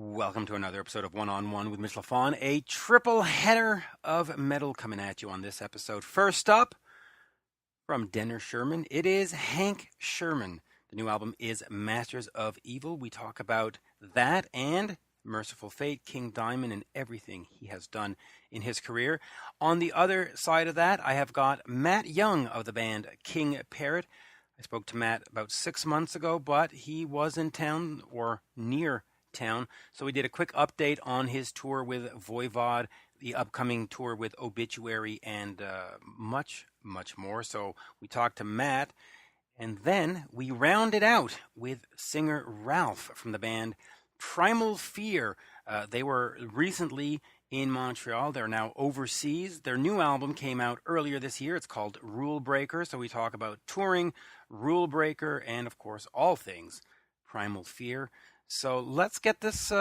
Welcome to another episode of One on One with Mitch Lafon, a triple header of metal coming at you on this episode. First up, from Denner Shermann, it is Hank Shermann. The new album is Masters of Evil. We talk about that and Mercyful Fate, King Diamond, and everything he has done in his career. On the other side of that, I have got Matt Young of the band King Parrot. I spoke to Matt about 6 months ago, but he was in town or near town, so we did a quick update on his tour with VoiVod, the upcoming tour with Obituary, and much more. So we talked to Matt, and then we rounded out with singer Ralf from the band Primal Fear. They were recently in Montreal. They're now overseas. Their new album came out earlier this year. It's called Rule Breaker. So we talk about touring, Rule Breaker, and of course all things Primal Fear. So let's get this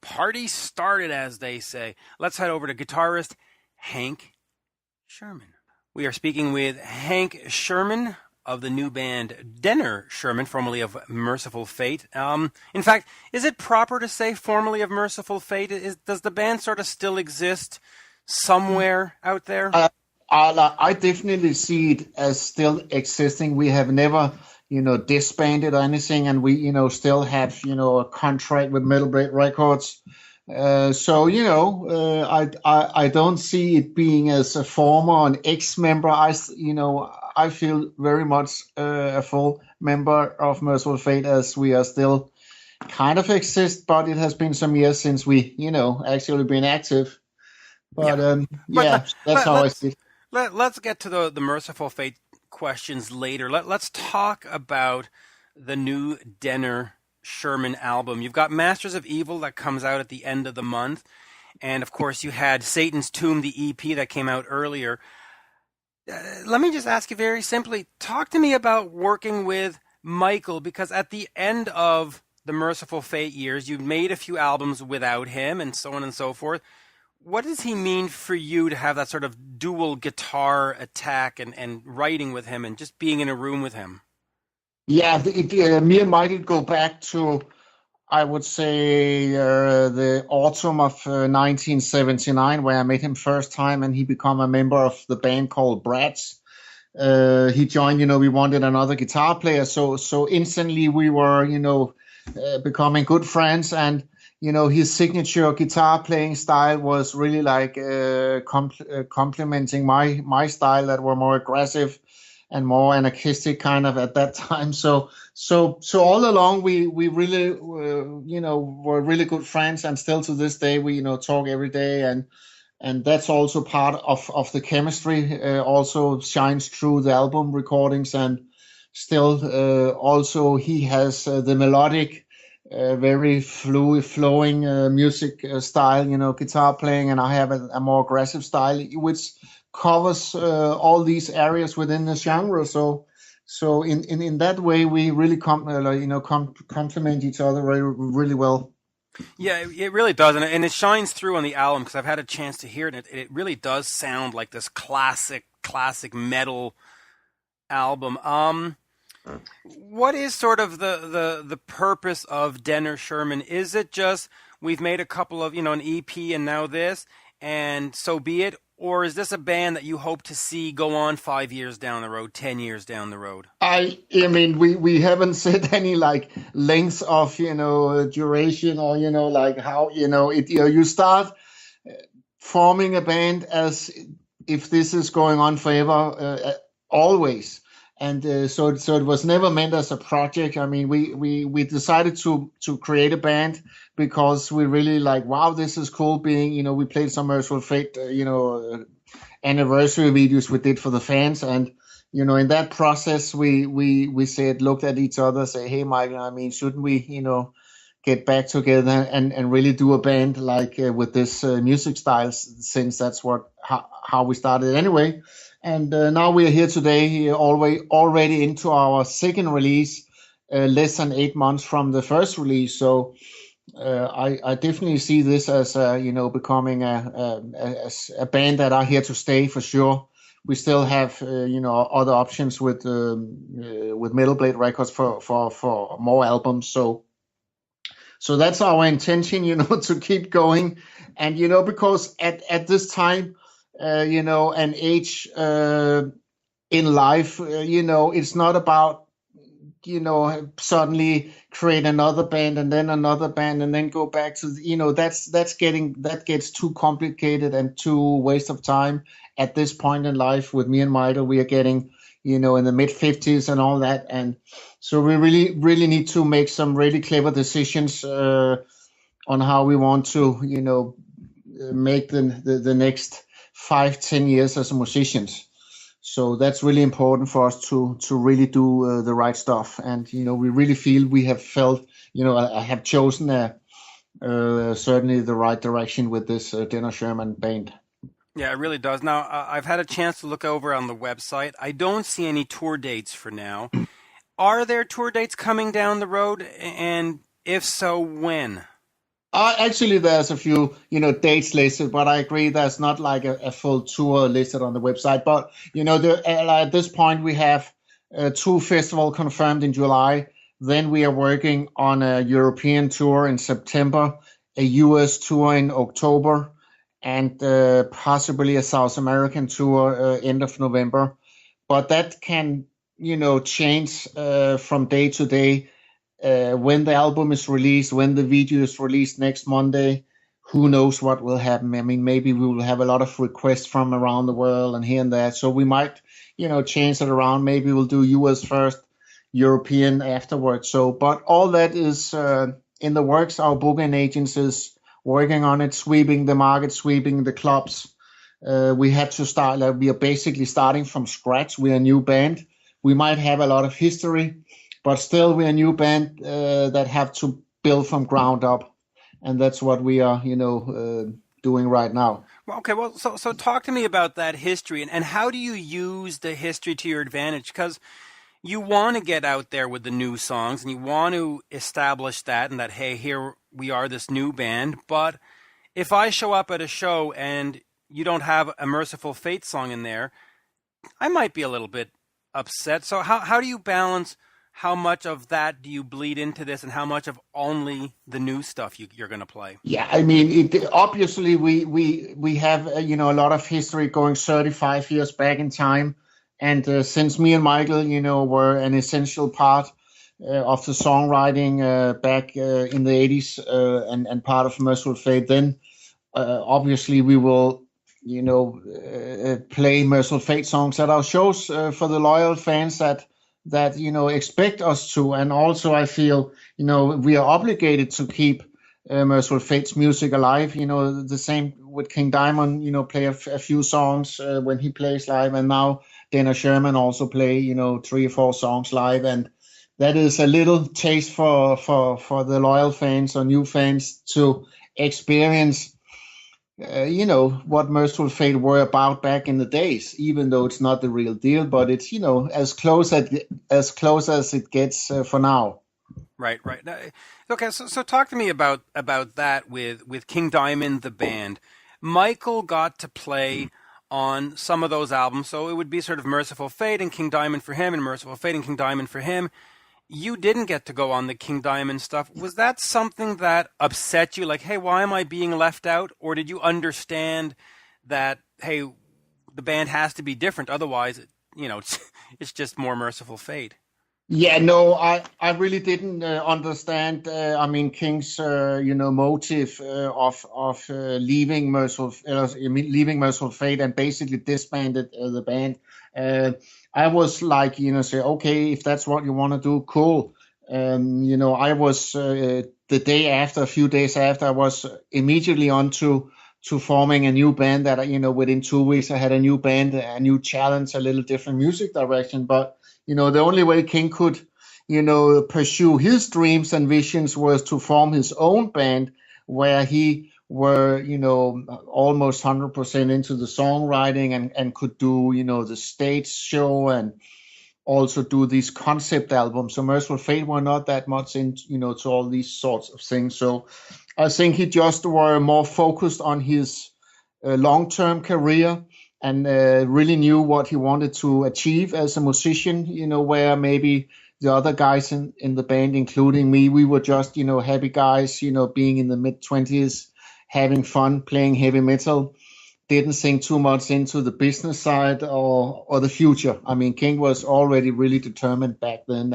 party started, as they say. Let's head over to guitarist Hank Shermann. We are speaking with Hank Shermann of the new band Denner Shermann, formerly of Mercyful Fate. In fact, is it proper to say formerly of Mercyful Fate? Does the band sort of still exist somewhere out there? I definitely see it as still existing. We have never disbanded or anything, and we still have a contract with Metal Blade Records. So I don't see it being as a former an ex-member. I feel very much a full member of Mercyful Fate, as we are still kind of exist, but it has been some years since we actually been active. But that's how I see it. Let's get to the Mercyful Fate questions later. Let's talk about the new Denner Shermann album. You've got Masters of Evil that comes out at the end of the month, and of course you had Satan's Tomb, the EP that came out earlier. Let me just ask you very simply, talk to me about working with Michael, because at the end of the Mercyful Fate years, you made a few albums without him and so on and so forth. What does he mean for you to have that sort of dual guitar attack and writing with him and just being in a room with him? Yeah, me and Michael go back to, I would say, the autumn of 1979, where I met him first time, and he became a member of the band called Brats. He joined, we wanted another guitar player, so instantly we were, becoming good friends, and his signature guitar playing style was really like complementing my style that were more aggressive and more anarchistic kind of at that time. So all along we really were really good friends, and still to this day we talk every day, and that's also part of the chemistry. Also shines through the album recordings, and still also he has the melodic. Very flowing music style, guitar playing, and I have a more aggressive style, which covers all these areas within the genre. So in that way, we really complement each other really well. Yeah, it really does, and it shines through on the album, because I've had a chance to hear it. And it really does sound like this classic metal album. What is sort of the purpose of Denner Shermann? Is it just we've made a couple of, an EP and now this, and so be it? Or is this a band that you hope to see go on 5 years down the road, 10 years down the road? I mean, we haven't said any like lengths of, duration, or, like how, you start forming a band as if this is going on forever, always. And so it was never meant as a project. I mean, we decided to create a band because we really like, wow, this is cool being, we played some Mercyful Fate, anniversary videos we did for the fans. And, in that process, we said, looked at each other, say, hey, Mike, I mean, shouldn't we, get back together and really do a band like with this music style, since that's how we started anyway. And now we are here today, already into our second release, less than 8 months from the first release. So I definitely see this as becoming a band that are here to stay for sure. We still have other options with Metal Blade Records for more albums. So So that's our intention, to keep going. And, because at this time, an age in life, it's not about, suddenly create another band and then another band and then go back to, that gets too complicated and too waste of time at this point in life. With me and Michael, we are getting, in the mid 50s and all that. And so we really, really need to make some really clever decisions on how we want to, make the next 5-10 years as musicians. So that's really important for us to really do the right stuff. And, we really feel we have felt, I have chosen certainly the right direction with this Denner Shermann band. Yeah, it really does. Now, I've had a chance to look over on the website. I don't see any tour dates for now. Are there tour dates coming down the road? And if so, when? Actually, there's a few, dates listed, but I agree there's not like a full tour listed on the website. But, at this point, we have 2 festivals confirmed in July. Then we are working on a European tour in September, a US tour in October, and possibly a South American tour end of November. But that can, change from day to day. When the album is released, when the video is released next Monday, who knows what will happen. I mean, maybe we will have a lot of requests from around the world and here and there. So we might, change it around. Maybe we'll do US first, European afterwards. So, but all that is in the works. Our booking agents is working on it, sweeping the market, sweeping the clubs. We had to start, we are basically starting from scratch. We're a new band. We might have a lot of history, but still, we're a new band that have to build from ground up, and that's what we are, doing right now. Well, okay, well, so talk to me about that history, and how do you use the history to your advantage? Because you want to get out there with the new songs, and you want to establish that, and that, hey, here we are, this new band. But if I show up at a show and you don't have a Mercyful Fate song in there, I might be a little bit upset. So how do you balance? How much of that do you bleed into this, and how much of only the new stuff you're going to play? Yeah, I mean, obviously we have a lot of history going 35 years back in time, and since me and Michael were an essential part of the songwriting back in the 80s and part of Mercyful Fate, then obviously we will play Mercyful Fate songs at our shows for the loyal fans that expect us to. And also I feel we are obligated to keep Mercyful Fate's music alive. The same with King Diamond, play a few songs when he plays live, and now Denner Shermann also play 3 or 4 songs live, and that is a little taste for the loyal fans or new fans to experience what Mercyful Fate were about back in the days, even though it's not the real deal, but it's, as close as it gets for now. Right. Okay, so talk to me about that with King Diamond, the band. Michael got to play on some of those albums, so it would be sort of Mercyful Fate and King Diamond for him, and Mercyful Fate and King Diamond for him. You didn't get to go on the King Diamond stuff. Was that something that upset you? Like, hey, why am I being left out? Or did you understand that, hey, the band has to be different, otherwise, it's just more Mercyful Fate? Yeah, no, I really didn't understand. King's motive of leaving Mercyful Fate and basically disbanded the band. I was like, say, okay, if that's what you want to do, cool. I was the day after, a few days after, I was immediately on to forming a new band that, within 2 weeks I had a new band, a new challenge, a little different music direction. But, the only way King could, pursue his dreams and visions was to form his own band where he were, almost 100% into the songwriting and could do, the stage show and also do these concept albums. So Mercyful Fate were not that much into, to all these sorts of things. So I think he just were more focused on his long-term career and really knew what he wanted to achieve as a musician, where maybe the other guys in the band, including me, we were just, happy guys, being in the mid-20s, having fun, playing heavy metal. Didn't think too much into the business side or the future. I mean, King was already really determined back then,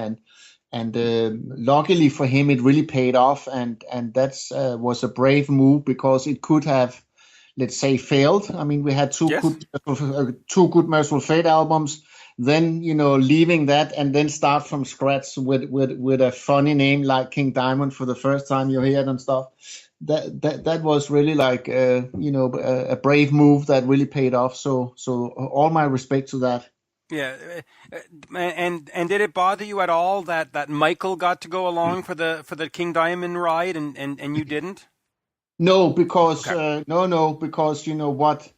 and luckily for him, it really paid off, and that was a brave move because it could have, let's say, failed. I mean, we had two good Mercyful Fate albums. Then leaving that and then start from scratch with a funny name like King Diamond for the first time you hear it and stuff. That was really like a brave move that really paid off. So all my respect to that. Yeah, and did it bother you at all that Michael got to go along for the King Diamond ride and you didn't? No, because Okay. because you know what,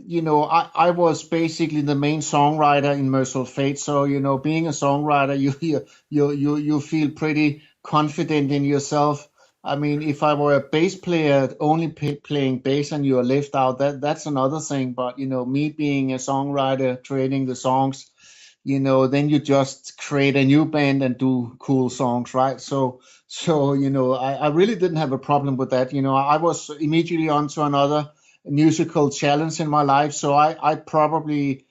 I was basically the main songwriter in Mercyful Fate. So being a songwriter, you feel pretty confident in yourself. I mean, if I were a bass player only playing bass and you are left out, that's another thing. But me being a songwriter, creating the songs, then you just create a new band and do cool songs, right? So I really didn't have a problem with that. I was immediately onto another musical challenge in my life, so I probably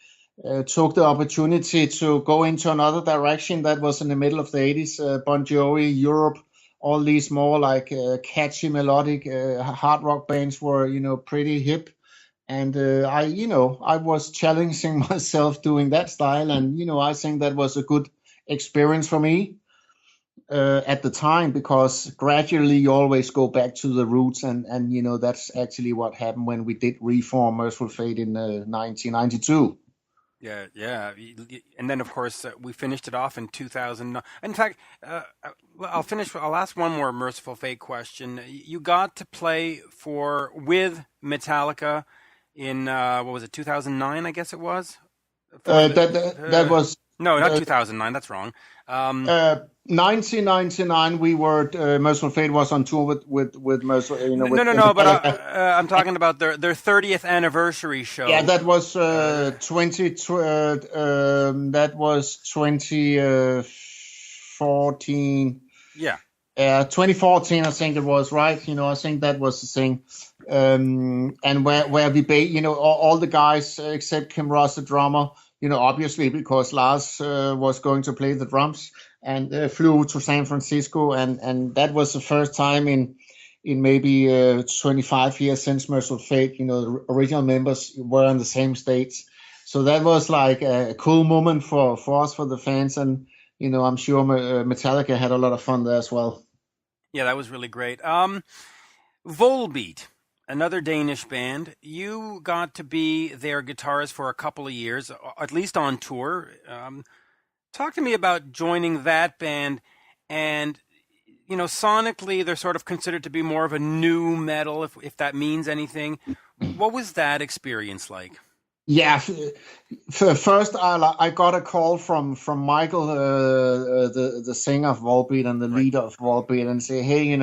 took the opportunity to go into another direction that was in the middle of the 80s, Bon Jovi, Europe. All these more like catchy melodic hard rock bands were pretty hip, and I was challenging myself doing that style, and I think that was a good experience for me at the time, because gradually you always go back to the roots, and that's actually what happened when we did reform Mercyful Fate in 1992. Yeah. And then, of course, we finished it off in 2009. In fact, I'll ask one more Mercyful Fate question. You got to play with Metallica in, what was it, 2009, I guess it was? That was No, not 2009. That's wrong. 1999. We were Mercyful Fate was on tour with Mercyful, No. But Metallica. I'm talking about their 30th anniversary show. Yeah, that was 2014. Yeah. 2014, I think it was, right? I think that was the thing. And where we, all the guys except Kim Ross, the drummer, obviously because Lars was going to play the drums, and flew to San Francisco, and that was the first time in maybe 25 years since Mercyful Fate, the original members were on the same stage. So that was like a cool moment for us, for the fans, and I'm sure Metallica had a lot of fun there as well. Yeah, that was really great. Volbeat, another Danish band. You got to be their guitarist for a couple of years, at least on tour. Talk to me about joining that band. And, sonically, they're sort of considered to be more of a new metal, if that means anything. What was that experience like? Yeah, first I got a call from Michael, the singer of Volbeat and the leader of Volbeat, and say, hey,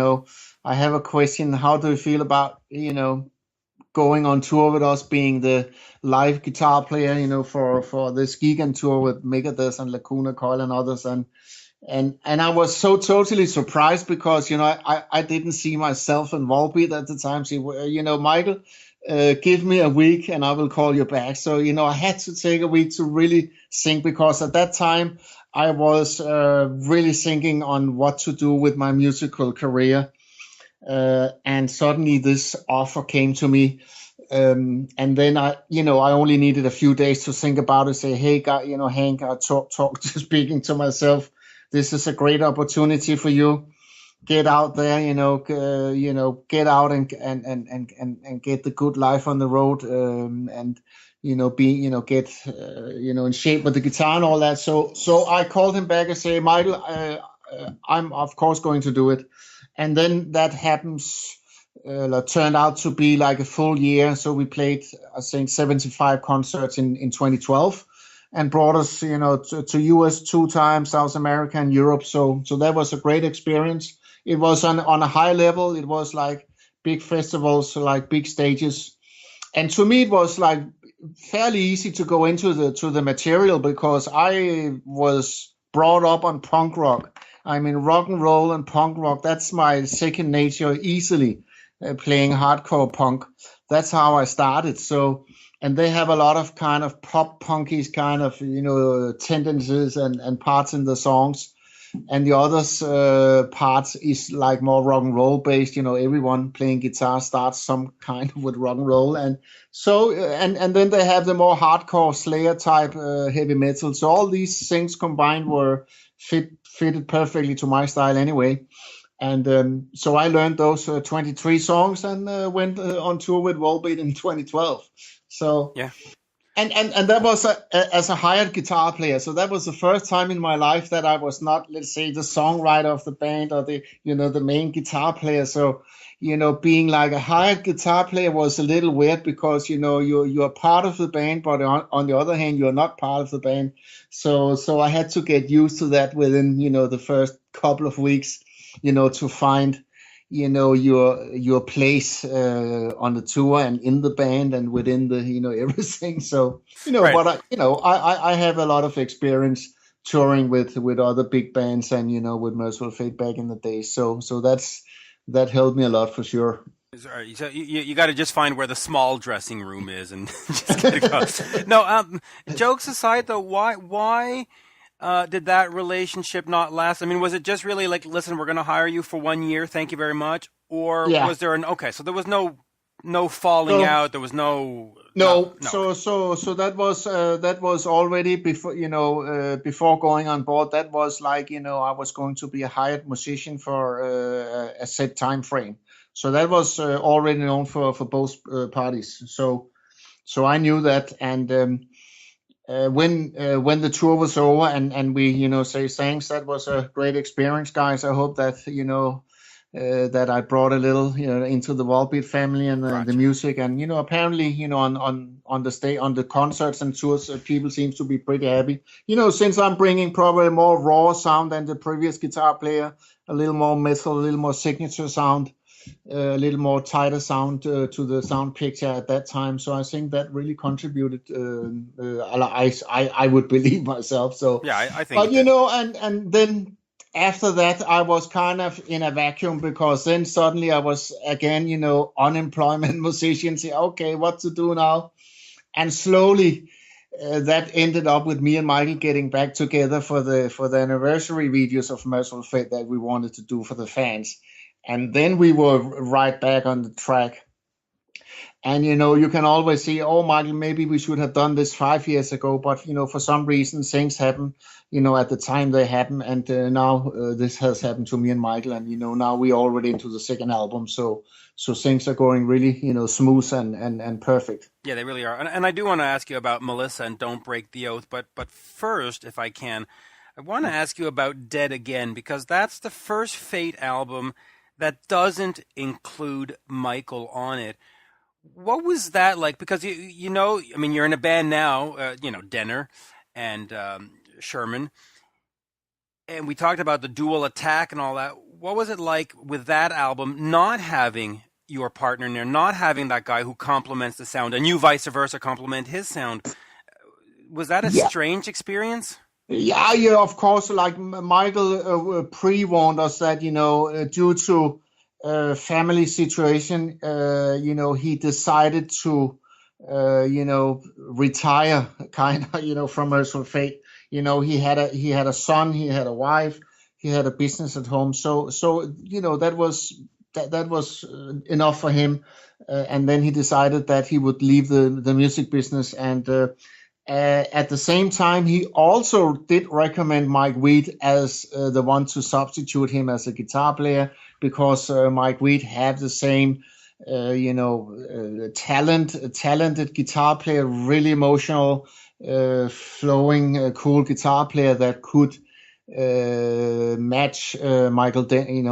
I have a question. How do you feel about going on tour with us, being the live guitar player, for this Gigan tour with Megadeth and Lacuna Coil and others, and I was so totally surprised because I didn't see myself in Volbeat at the time. So Michael, give me a week and I will call you back. So I had to take a week to really think, because at that time I was really thinking on what to do with my musical career, and suddenly this offer came to me. And then I only needed a few days to think about it. Say, hey, God, Hank, I talk to speaking to myself. This is a great opportunity for you. Get out there, get out and get the good life on the road, and get in shape with the guitar and all that. So I called him back and say, Michael, I'm of course going to do it. And then that happens. Turned out to be like a full year. So we played, I think, 75 concerts in 2012, and brought us, to US 2 times, South America and Europe. So that was a great experience. It was on a high level. It was like big festivals, like big stages. And to me, it was like fairly easy to go into the material, because I was brought up on punk rock. I mean, rock and roll and punk rock, that's my second nature easily, playing hardcore punk. That's how I started. So, and they have a lot of kind of pop punkies kind of, tendencies and parts in the songs. And the others parts is like more rock and roll based. Everyone playing guitar starts some kind of with rock and roll, and so and then they have the more hardcore Slayer type heavy metal. So all these things combined were fitted perfectly to my style anyway. And so I learned those 23 songs and went on tour with Volbeat in 2012. So yeah. And that was as a hired guitar player. So that was the first time in my life that I was not, let's say, the songwriter of the band or the main guitar player. So, being like a hired guitar player was a little weird because, you're part of the band, but on the other hand, you're not part of the band. So I had to get used to that within, the first couple of weeks, to find your place on the tour and in the band and within the everything. So right. But I have a lot of experience touring with other big bands and with Mercyful Fate back in the day. So that helped me a lot for sure. Sorry, so you got to just find where the small dressing room is and just get it going. No, jokes aside though, why did that relationship not last? I mean, was it just really like, listen, we're going to hire you for 1 year, thank you very much? Or was there so there was no falling out, there was no. So that was already before before going on board. That was like, I was going to be a hired musician for a set time frame. So that was already known for both parties. So I knew that, and when the tour was over and we say thanks, that was a great experience, guys. I hope that that I brought a little into the Volbeat family and the music, and apparently on the concerts and tours, people seem to be pretty happy. Since I'm bringing probably more raw sound than the previous guitar player, a little more metal, a little more signature sound, a little more tighter sound to the sound picture at that time. So I think that really contributed. I would believe myself. So yeah, I think. But and then after that, I was kind of in a vacuum because then suddenly I was again, unemployment musician. Say, okay, what to do now? And slowly. That ended up with me and Michael getting back together for the anniversary videos of Mercyful Fate that we wanted to do for the fans. And then we were right back on the track. And, you can always say, oh, Michael, maybe we should have done this 5 years ago. But, for some reason, things happen, at the time they happen. And now this has happened to me and Michael. And, now we're already into the second album. So things are going really, smooth and perfect. Yeah, they really are. And I do want to ask you about Melissa and Don't Break the Oath. But first, if I can, I want to ask you about Dead Again, because that's the first Fate album that doesn't include Michael on it. What was that like? Because, I mean, you're in a band now, Denner and Shermann. And we talked about the dual attack and all that. What was it like with that album, not having your partner in there, not having that guy who complements the sound, and you vice versa complement his sound? Was that a strange experience? Yeah, of course. Like Michael pre-warned us that, due to family situation, he decided to, retire kind of, from Mercyful Fate. He had a son, he had a wife, he had a business at home. So that was enough for him. And then he decided that he would leave the music business. And at the same time, he also did recommend Mike Weed as the one to substitute him as a guitar player, because Mike Weed had the same, talented guitar player, really emotional, flowing, cool guitar player that could match Michael,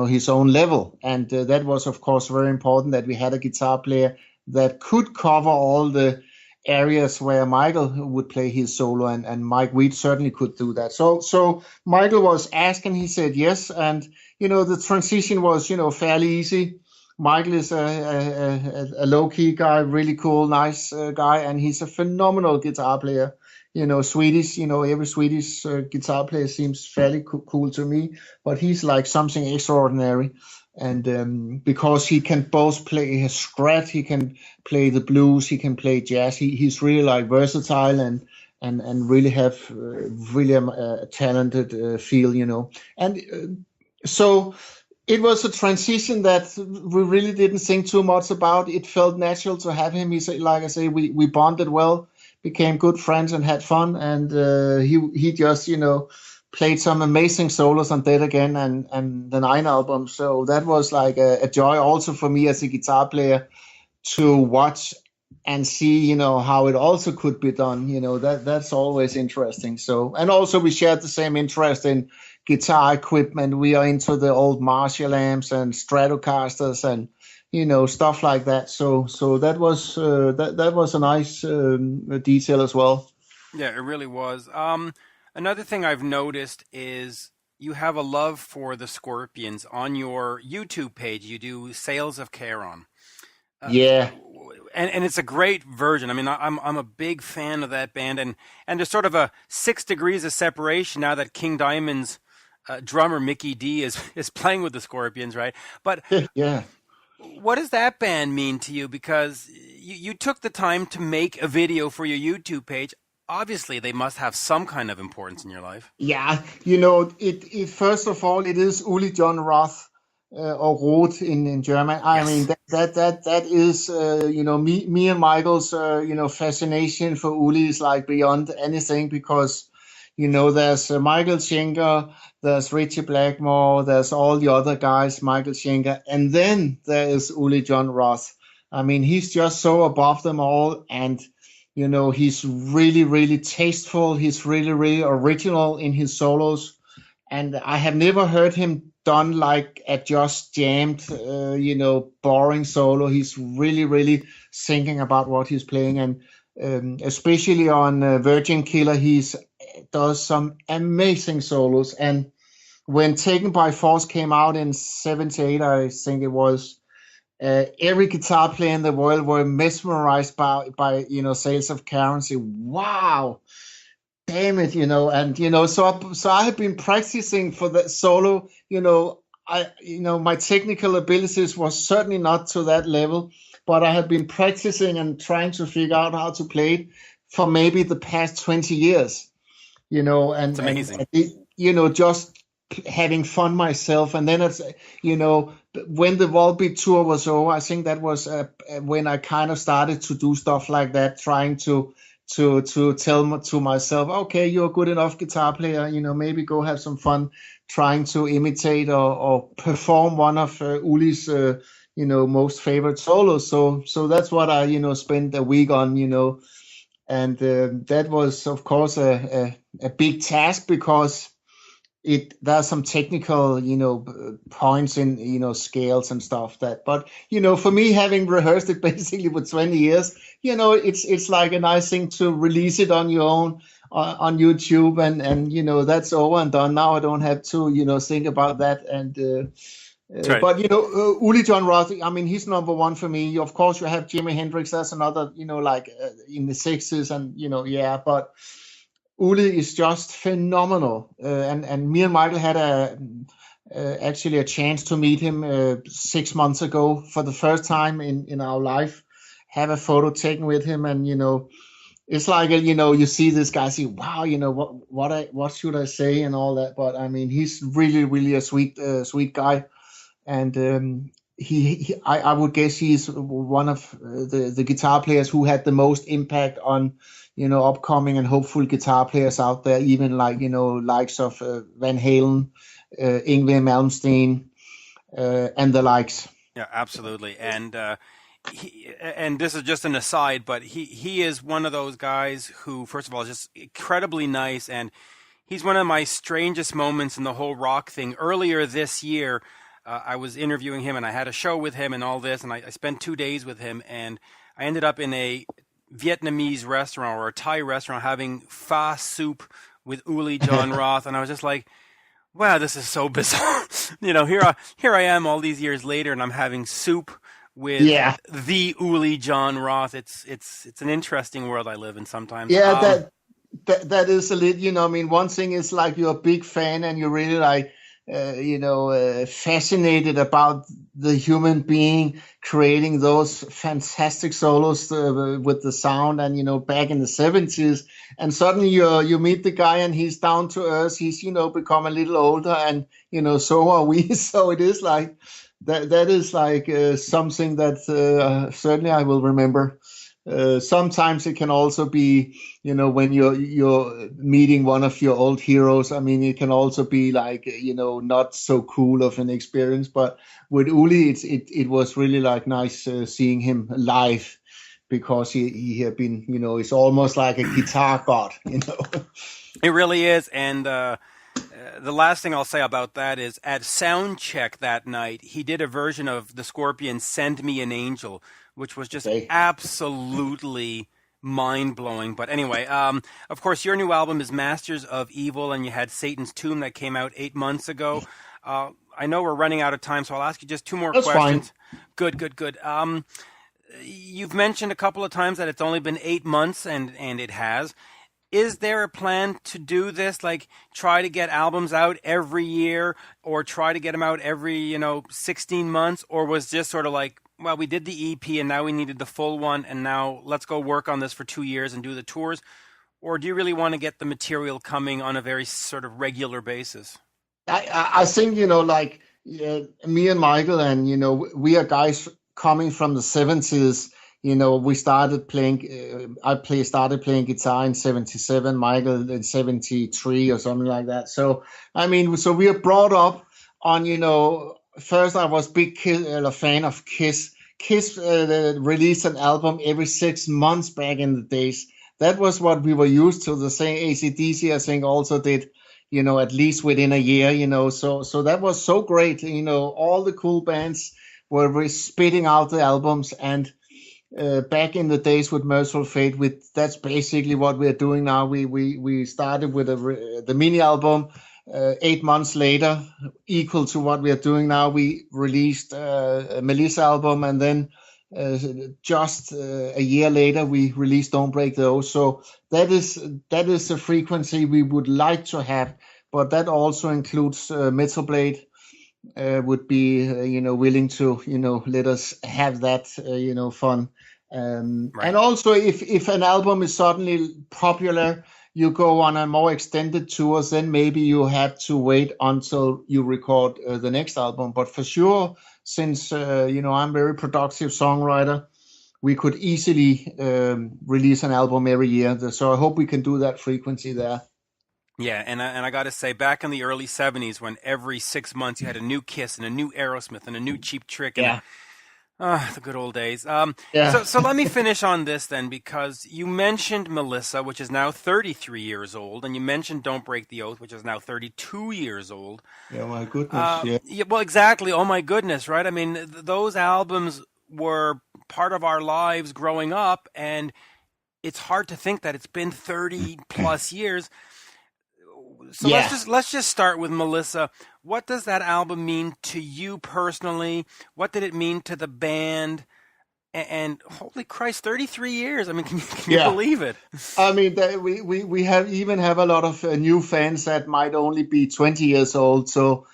his own level. And that was, of course, very important that we had a guitar player that could cover all the areas where Michael would play his solo, and Mike Weed certainly could do that. So Michael was asked and he said yes, and the transition was fairly easy. Michael is a low-key guy, really cool, nice guy, and he's a phenomenal guitar player. Swedish, every Swedish guitar player seems fairly cool to me, but he's like something extraordinary. And because he can both play his Strat, he can play the blues, he can play jazz. He's really like versatile and really have really a talented feel. And so it was a transition that we really didn't think too much about. It felt natural to have him. Like I say, we bonded well, became good friends, and had fun. And he just played some amazing solos on Dead Again and the Nine album. So that was like a joy also for me as a guitar player to watch and see how it also could be done. That's always interesting. So, and also we shared the same interest in guitar equipment. We are into the old Marshall amps and Stratocasters and stuff like that. So that was that was a nice detail as well. Yeah, it really was. Another thing I've noticed is you have a love for the Scorpions. On your YouTube page. You do Sales of Charon. Yeah. And it's a great version. I mean, I'm a big fan of that band, and there's sort of a 6 degrees of separation now that King Diamond's drummer Mickey D is playing with the Scorpions, right? But yeah, what does that band mean to you? Because you took the time to make a video for your YouTube page. Obviously, they must have some kind of importance in your life. Yeah, it first of all, it is Uli John Roth. Or Roth in German. I mean that is me and Michael's fascination for Uli is like beyond anything, because there's Michael Schenker, there's Richie Blackmore, there's all the other guys, Michael Schenker, and then there is Uli John Roth. I mean, he's just so above them all, and he's really, really tasteful. He's really, really original in his solos, and I have never heard him done like a just jammed, boring solo. He's really, really thinking about what he's playing, and especially on Virgin Killer, does some amazing solos. And when Taken by Force came out in '78, I think it was, every guitar player in the world were mesmerized by Sales of Charon. Say, wow. Damn it, and so I have been practicing for that solo. My technical abilities was certainly not to that level, but I have been practicing and trying to figure out how to play it for maybe the past 20 years. And it's amazing. And, just having fun myself. And then it's when the Volbeat tour was over, I think that was when I kind of started to do stuff like that, trying to tell to myself, okay, you're a good enough guitar player, maybe go have some fun trying to imitate or perform one of Uli's most favorite solos. So that's what I spent a week on, and that was of course a big task, because there's some technical points in scales and stuff but for me, having rehearsed it basically for 20 years, it's like a nice thing to release it on your own on YouTube, and that's over and done. Now I don't have to think about that. And right. But Uli John Roth, I mean, he's number one for me. Of course, you have Jimi Hendrix. That's another, like in the 60s, and but Uli is just phenomenal, and me and Michael had actually a chance to meet him 6 months ago for the first time in our life. Have a photo taken with him, and it's like you see this guy, say, wow, what should I say and all that. But I mean, he's really, really a sweet guy, and I would guess he's one of the guitar players who had the most impact on upcoming and hopeful guitar players out there, even like, likes of Van Halen, Yngwie Malmsteen, and the likes. Yeah, absolutely. And this is just an aside, but he is one of those guys who, first of all, is just incredibly nice, and he's one of my strangest moments in the whole rock thing. Earlier this year, I was interviewing him, and I had a show with him and all this, and I spent 2 days with him, and I ended up in a Vietnamese restaurant or a Thai restaurant having pho soup with Uli John Roth, and I was just like, Wow, this is so bizarre. Here I am all these years later, and I'm having soup with Yeah, the Uli John Roth. It's an interesting world I live in sometimes. yeah, that is a little, I mean, one thing is like you're a big fan and you're really like, fascinated about the human being creating those fantastic solos with the sound, and back in the 70s, and suddenly you meet the guy and he's down to earth. He's become a little older, and so are we. So it is like that is like something that certainly I will remember. Sometimes it can also be, when you're meeting one of your old heroes. I mean, it can also be like, not so cool of an experience. But with Uli, it was really like nice seeing him live, because he had been, it's almost like a guitar god. It really is, and the last thing I'll say about that is at sound check that night, he did a version of the Scorpions' "Send Me an Angel," which was just Okay. absolutely mind-blowing. But anyway, of course, your new album is Masters of Evil, and you had Satan's Tomb that came out 8 months ago. I know we're running out of time, so I'll ask you just two more That's questions. fine. Good. You've mentioned a couple of times that it's only been 8 months, and it has. Is there a plan to do this, like try to get albums out every year, or try to get them out every, 16 months? Or was this sort of like, well, we did the EP and now we needed the full one, and now let's go work on this for 2 years and do the tours? Or do you really want to get the material coming on a very sort of regular basis? I think, like, me and Michael, and, we are guys coming from the 70s. We started playing, started playing guitar in 77, Michael in 73 or something like that. So, I mean, so we are brought up on, first I was a fan of Kiss. Kiss released an album every 6 months back in the days. That was what we were used to. The same AC/DC, I think, also did, at least within a year, so that was so great. All the cool bands were spitting out the albums, and back in the days with Mercyful Fate, that's basically what we're doing now. We started with the mini album. 8 months later, equal to what we are doing now, we released a Melissa album, and then just a year later we released Don't Break the Oath. So that is a frequency we would like to have, but that also includes Metal Blade. Would be willing to let us have that fun, Right. and also if an album is suddenly popular, you go on a more extended tours, then maybe you have to wait until you record the next album. But for sure, since I'm a very productive songwriter, we could easily release an album every year. So I hope we can do that frequency there. Yeah, and I got to say, back in the early 70s, when every 6 months you had a new Kiss and a new Aerosmith and a new Cheap Trick, and the good old days. Yeah. So let me finish on this then, because you mentioned Melissa, which is now 33 years old, and you mentioned Don't Break the Oath, which is now 32 years old. Yeah, my goodness. Yeah, well, exactly. Oh my goodness, right? I mean, those albums were part of our lives growing up, and it's hard to think that it's been 30 plus years. So Yeah. let's just start with Melissa. What does that album mean to you personally? What did it mean to the band? And holy Christ, 33 years! I mean, can you Yeah. believe it? I mean, we have a lot of new fans that might only be 20 years old. So,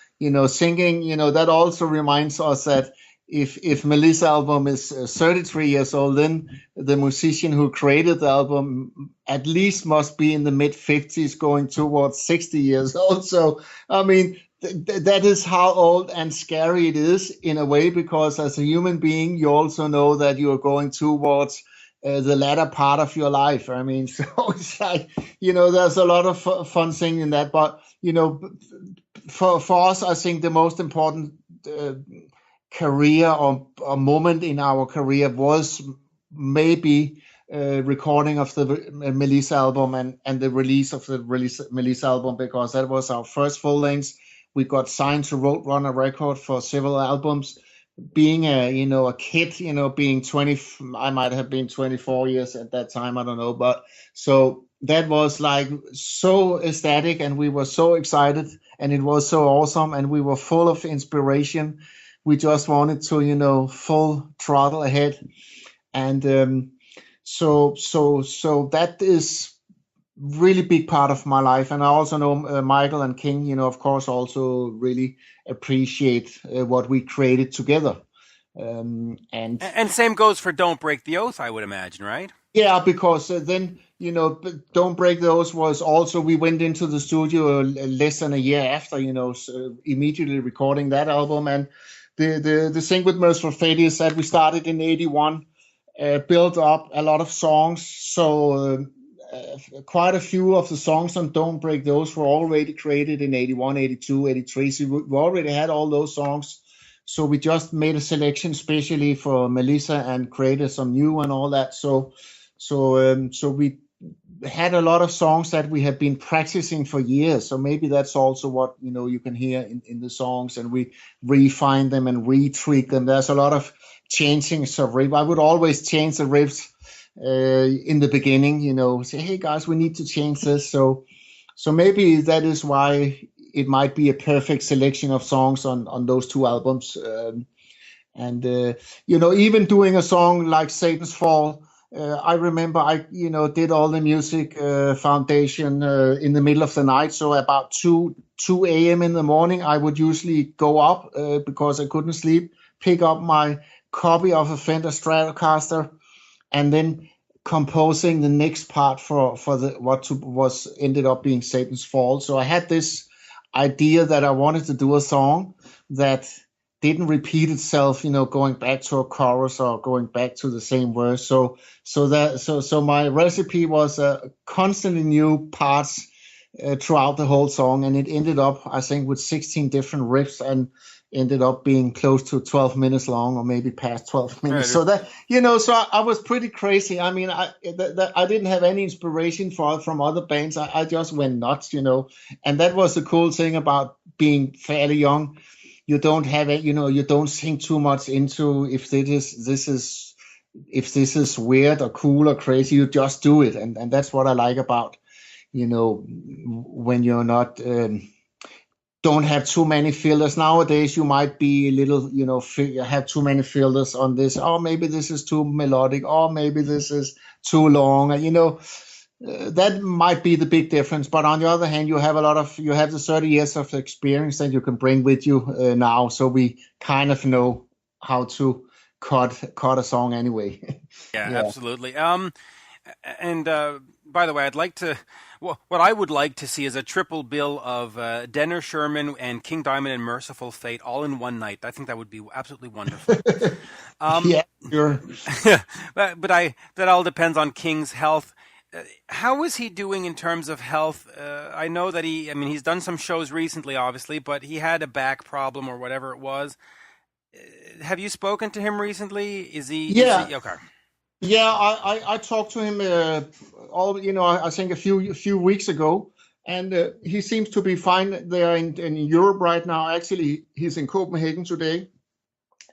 singing, that also reminds us that if Melissa's album is 33 years old, then the musician who created the album at least must be in the mid 50s, going towards 60 years old. So, I mean, that is how old and scary it is in a way, because as a human being, you also know that you are going towards the latter part of your life. I mean, so it's like, there's a lot of fun singing in that. But, for us, I think the most important career or moment in our career was maybe recording of the Melissa album and the release of the Melissa album, because that was our first full length. We got signed to Roadrunner Record for several albums. Being a kid, being 20, I might have been 24 years at that time, I don't know, but so that was like so ecstatic, and we were so excited. and it was so awesome, and we were full of inspiration. We just wanted to, full throttle ahead, and so that is really big part of my life. And I also know Michael and King, of course, also really appreciate what we created together. And same goes for Don't Break the Oath, I would imagine, right? Yeah, because then, Don't Break the Oath was also, we went into the studio less than a year after, so immediately recording that album. And the thing with Mercyful Fate is that we started in 81, built up a lot of songs. So quite a few of the songs on Don't Break the Oath were already created in 81, 82, 83. So we already had all those songs. So we just made a selection specially for Melissa and created some new and all that. So we had a lot of songs that we had been practicing for years. So maybe that's also what, you can hear in the songs, and we refine them and retweak them. There's a lot of changings of riff. I would always change the riffs in the beginning, say, hey guys, we need to change this. So maybe that is why it might be a perfect selection of songs on those two albums. Even doing a song like Satan's Fall, I remember I did all the music foundation in the middle of the night. So about 2 a.m. in the morning, I would usually go up because I couldn't sleep, pick up my copy of a Fender Stratocaster, and then composing the next part for was ended up being Satan's Fall. So I had this idea that I wanted to do a song that didn't repeat itself, going back to a chorus or going back to the same verse. So my recipe was constantly new parts throughout the whole song, and it ended up, I think, with 16 different riffs, and ended up being close to 12 minutes long, or maybe past 12 minutes. Right. So that, so I was pretty crazy. I mean, I didn't have any inspiration from other bands. I just went nuts, and that was the cool thing about being fairly young. You don't have it, you don't think too much into if this is weird or cool or crazy. You just do it, and that's what I like about, when you're not don't have too many filters. Nowadays, you might be a little, have too many filters on this. Oh, maybe this is too melodic. Oh, maybe this is too long. That might be the big difference. But on the other hand, you have the 30 years of experience that you can bring with you now. So we kind of know how to cut a song anyway. Yeah, absolutely. And by the way, what I would like to see is a triple bill of Denner Shermann and King Diamond and Mercyful Fate all in one night. I think that would be absolutely wonderful. Yeah, sure. but that all depends on King's health. How is he doing in terms of health? I know that he's done some shows recently, obviously, but he had a back problem or whatever it was. Have you spoken to him recently? Is he okay? Yeah, I talked to him I think a few weeks ago, and he seems to be fine there in Europe right now. Actually, he's in Copenhagen today,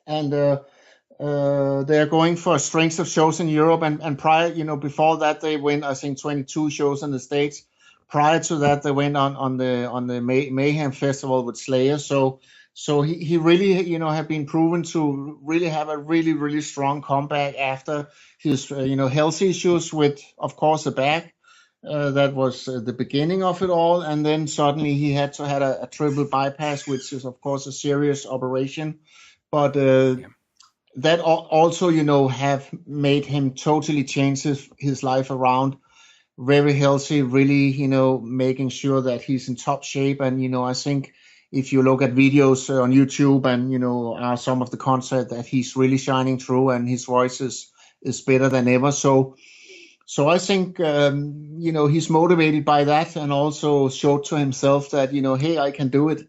and they're going for strengths of shows in Europe. And prior, before that, they went, I think, 22 shows in the States. Prior to that, they went on the Mayhem Festival with Slayer. So he really, have been proven to really have a really, really strong comeback after his, health issues with, of course, the back. That was the beginning of it all. And then suddenly he had to have a triple bypass, which is, of course, a serious operation. But that also, have made him totally change his life around. Very healthy, really, making sure that he's in top shape. And, I think if you look at videos on YouTube and, some of the concert, that he's really shining through and his voice is better than ever. So I think, he's motivated by that, and also showed to himself that, hey, I can do it.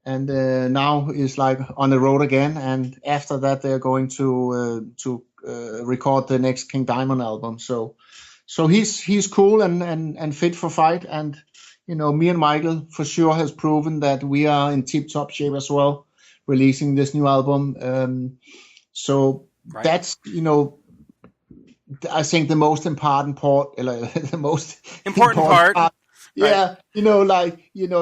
And now he's like on the road again. And after that, they're going to record the next King Diamond album. So he's cool and fit for fight. And, me and Michael for sure has proven that we are in tip-top shape as well, releasing this new album. Right. That's, I think the most important part. Yeah, like you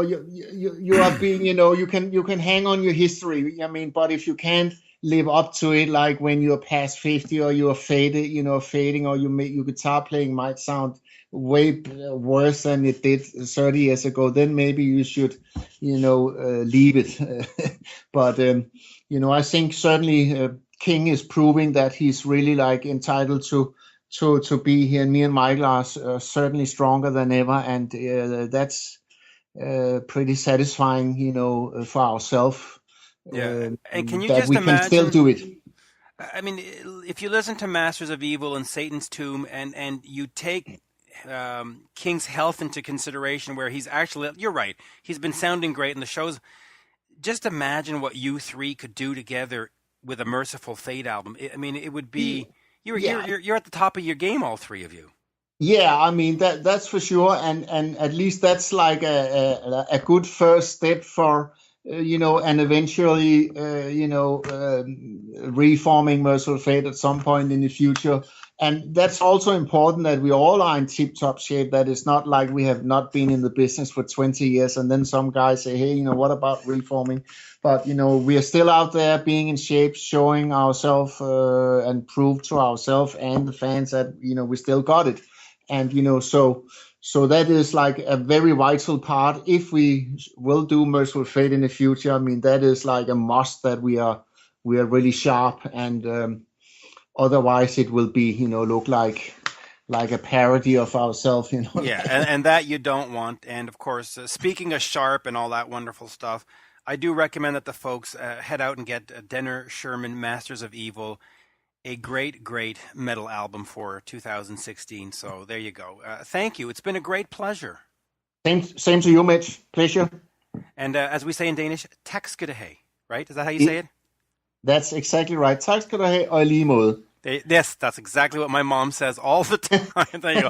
are being, you can hang on your history. I mean, but if you can't live up to it, like when you're past 50 or you're faded, fading, or your guitar playing might sound way worse than it did 30 years ago, then maybe you should, leave it. But I think certainly King is proving that he's really like entitled to be here. And me and Michael are certainly stronger than ever, and that's pretty satisfying, for ourselves, Yeah. And can you that just we can still imagine? do it. I mean, if you listen to Masters of Evil and Satan's Tomb, and you take King's health into consideration, where he's actually, you're right, he's been sounding great in the shows. Just imagine what you three could do together with a Mercyful Fate album. I mean, it would be Yeah, you're at the top of your game, all three of you. yeah. I mean that's for sure, and at least that's like a good first step for and eventually reforming Merciful Fate at some point in the future. And that's also important that we all are in tip-top shape. That it's not like we have not been in the business for 20 years, and then some guys say, "Hey, what about reforming?" But we are still out there being in shape, showing ourselves and prove to ourselves and the fans that we still got it. And so that is like a very vital part. If we will do Merciful Fate in the future, I mean that is like a must, that we are really sharp, and otherwise it will be look like a parody of ourselves. Yeah, and that you don't want. And of course, speaking of sharp and all that wonderful stuff, I do recommend that the folks head out and get Denner Shermann, Masters of Evil, a great, great metal album for 2016. So there you go. Thank you. It's been a great pleasure. Same to you, Mitch. Pleasure. And as we say in Danish, tak skal det have, right? Is that how you say it? That's exactly right. Tak skal du have, og i lige måde. Yes, that's exactly what my mom says all the time. There you go.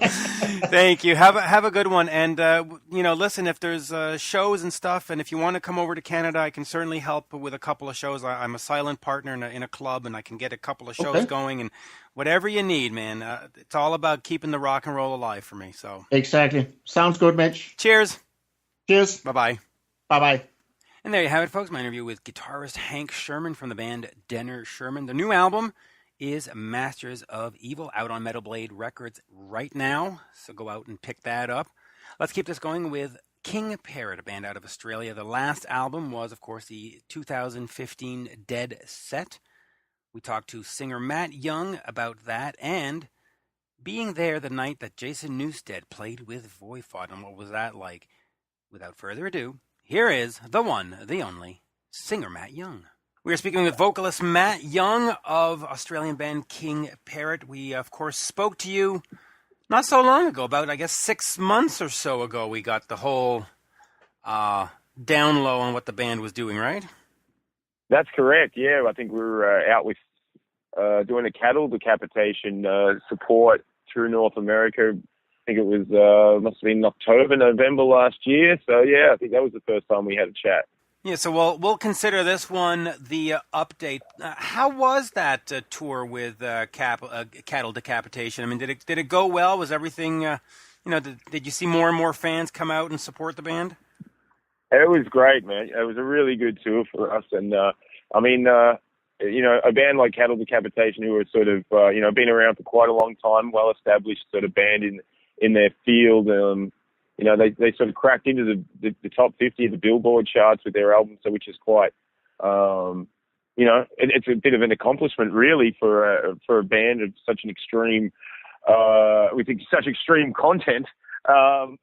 Thank you. Have a good one. And, listen, if there's shows and stuff, and if you want to come over to Canada, I can certainly help with a couple of shows. I'm a silent partner in a club, and I can get a couple of shows going. And whatever you need, man, it's all about keeping the rock and roll alive for me. So Exactly. Sounds good, Mitch. Cheers. Cheers. Bye-bye. Bye-bye. And there you have it, folks. My interview with guitarist Hank Shermann from the band Denner Shermann. The new album is Masters of Evil, out on Metal Blade Records right now. So go out and pick that up. Let's keep this going with King Parrot, a band out of Australia. The last album was, of course, the 2015 Dead Set. We talked to singer Matt Young about that and being there the night that Jason Newstead played with VoiVod. And what was that like? Without further ado, here is the one, the only, singer Matt Young. We are speaking with vocalist Matt Young of Australian band King Parrot. We, of course, spoke to you not so long ago, about, I guess, 6 months or so ago. We got the whole down low on what the band was doing, right? That's correct, yeah. I think we were out with doing a cattle decapitation support through North America. I think it was, must have been October, November last year. So, yeah, I think that was the first time we had a chat. Yeah, so we'll consider this one the update. How was that tour with cattle decapitation? I mean, did it go well? Was everything, did you see more and more fans come out and support the band? It was great, man. It was a really good tour for us. And, a band like Cattle Decapitation, who are sort of, been around for quite a long time, well-established sort of band in their field. They sort of cracked into the top 50 of the Billboard charts with their album, so which is quite, it's a bit of an accomplishment really for a band of such an extreme, with such extreme content. So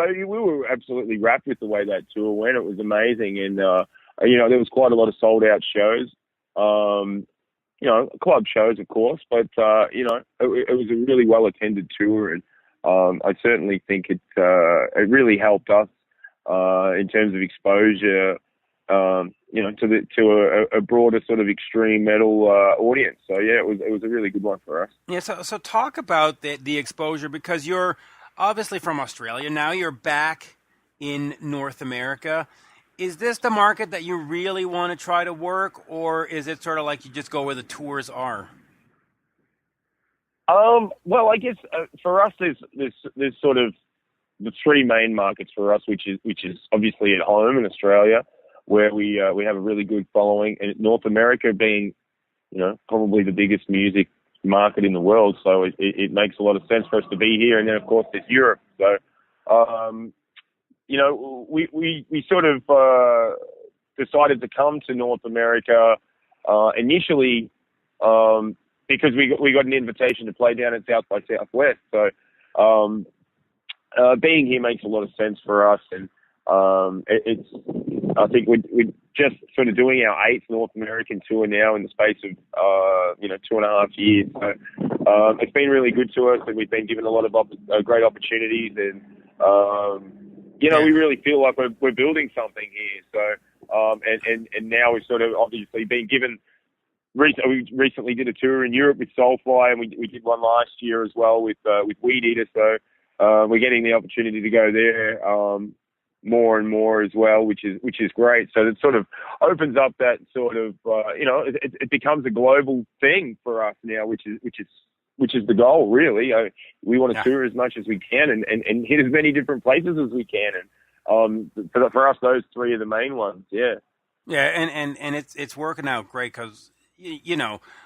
we were absolutely wrapped with the way that tour went. It was amazing, and there was quite a lot of sold out shows. Club shows, of course, but it was a really well attended tour, and I certainly think it really helped us in terms of exposure, to a broader sort of extreme metal audience. So yeah, it was a really good one for us. Yeah. So talk about the exposure, because you're obviously from Australia. Now you're back in North America. Is this the market that you really want to try to work, or is it sort of like you just go where the tours are? Well, I guess for us, there's sort of the three main markets for us, which is obviously at home in Australia, where we have a really good following, and North America being, probably the biggest music market in the world. So it makes a lot of sense for us to be here. And then of course there's Europe. So, we sort of, decided to come to North America, initially, because we got an invitation to play down at South by Southwest. So, being here makes a lot of sense for us. And, I think we're just sort of doing our 8th North American tour now in the space of, 2.5 years. So, it's been really good to us, and we've been given a lot of great opportunities. And, we really feel like we're building something here. So, and now we've sort of obviously been given. We recently did a tour in Europe with Soulfly, and we did one last year as well with Weed Eater. So, we're getting the opportunity to go there more and more as well, which is great. So it sort of opens up that sort of it becomes a global thing for us now, which is the goal, really. We want to tour as much as we can and hit as many different places as we can. And for us, those three are the main ones. Yeah. Yeah, and it's working out great because,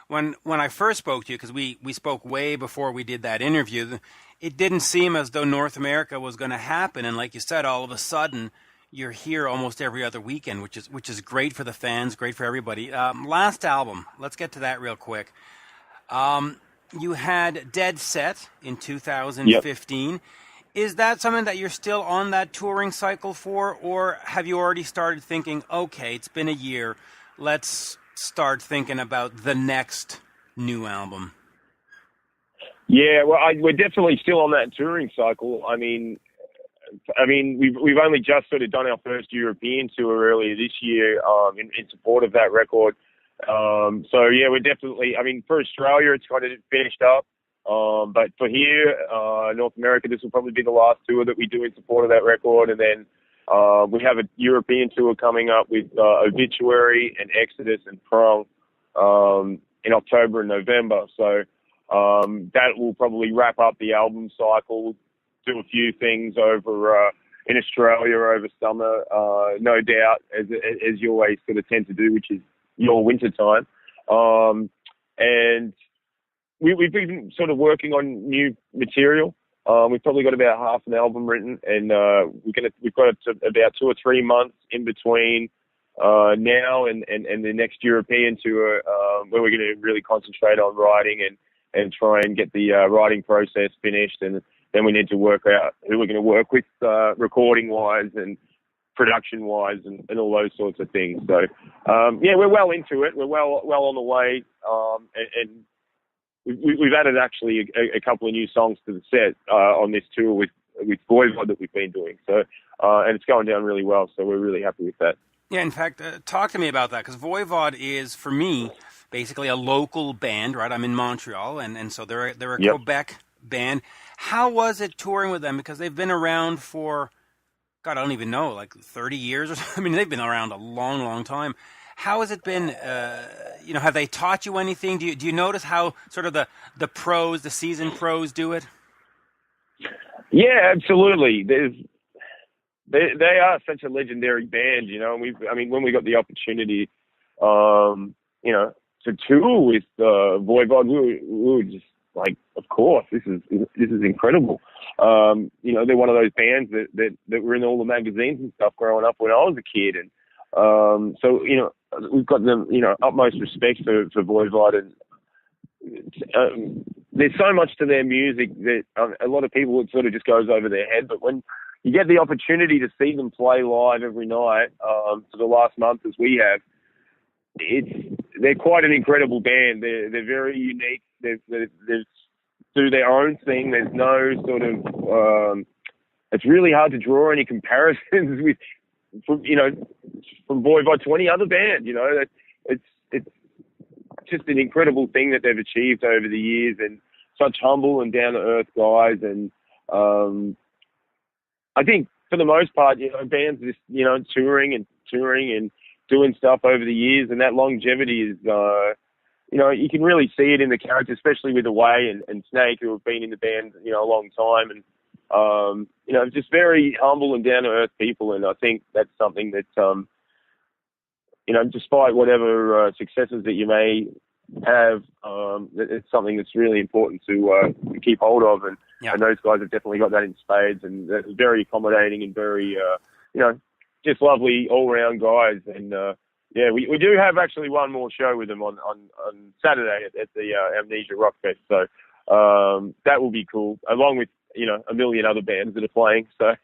when I first spoke to you, because we spoke way before we did that interview, it didn't seem as though North America was going to happen. And like you said, all of a sudden, you're here almost every other weekend, which is great for the fans, great for everybody. Last album, let's get to that real quick. You had Dead Set in 2015. Yep. Is that something that you're still on that touring cycle for, or have you already started thinking, okay, it's been a year, let's start thinking about the next new album? Yeah, well, we're definitely still on that touring cycle. I mean, we've only just sort of done our first European tour earlier this year in support of that record. So yeah, we're definitely. I mean, for Australia, it's kind of finished up. But for here, North America, this will probably be the last tour that we do in support of that record. And then we have a European tour coming up with Obituary and Exodus and Prong in October and November. So that will probably wrap up the album cycle, do a few things over in Australia over summer, no doubt, as you always sort of tend to do, which is your winter time. And we've been sort of working on new material. We've probably got about half an album written, and we've got about 2 or 3 months in between now and the next European tour, where we're going to really concentrate on writing and try and get the writing process finished. And then we need to work out who we're going to work with recording wise and production wise and all those sorts of things. So yeah, we're well into it. We're well on the way, and we've added actually a couple of new songs to the set on this tour with VoiVod that we've been doing. So and it's going down really well. So we're really happy with that. Yeah, in fact, talk to me about that, because VoiVod is, for me, basically a local band, right? I'm in Montreal, and so they're a Yep. Quebec band. How was it touring with them? Because they've been around for, God, I don't even know, like 30 years or something. I mean, they've been around a long, long time. How has it been? Have they taught you anything? Do you notice how sort of the pros, the seasoned pros, do it? Yeah, absolutely. They are such a legendary band, And when we got the opportunity, to tour with VoiVod, we were just like, of course, this is incredible. They're one of those bands that were in all the magazines and stuff growing up when I was a kid, and so we've got the utmost respect for VoiVod, and there's so much to their music that a lot of people, it sort of just goes over their head. But when you get the opportunity to see them play live every night for the last month, as we have, they're quite an incredible band. They're very unique. They do their own thing. There's no sort of it's really hard to draw any comparisons from VoiVod to any other band. It's just an incredible thing that they've achieved over the years, and such humble and down to earth guys. And I think for the most part, bands just touring and doing stuff over the years, and that longevity is, you can really see it in the characters, especially with Away and Snake, who have been in the band, a long time. And Just very humble and down to earth people. And I think that's something that, despite whatever successes that you may have, it's something that's really important to keep hold of. And those guys have definitely got that in spades, and they're very accommodating and very, just lovely all-round guys. And we do have actually one more show with them on Saturday at the Amnesia Rock Fest. So that will be cool, along with a million other bands that are playing. So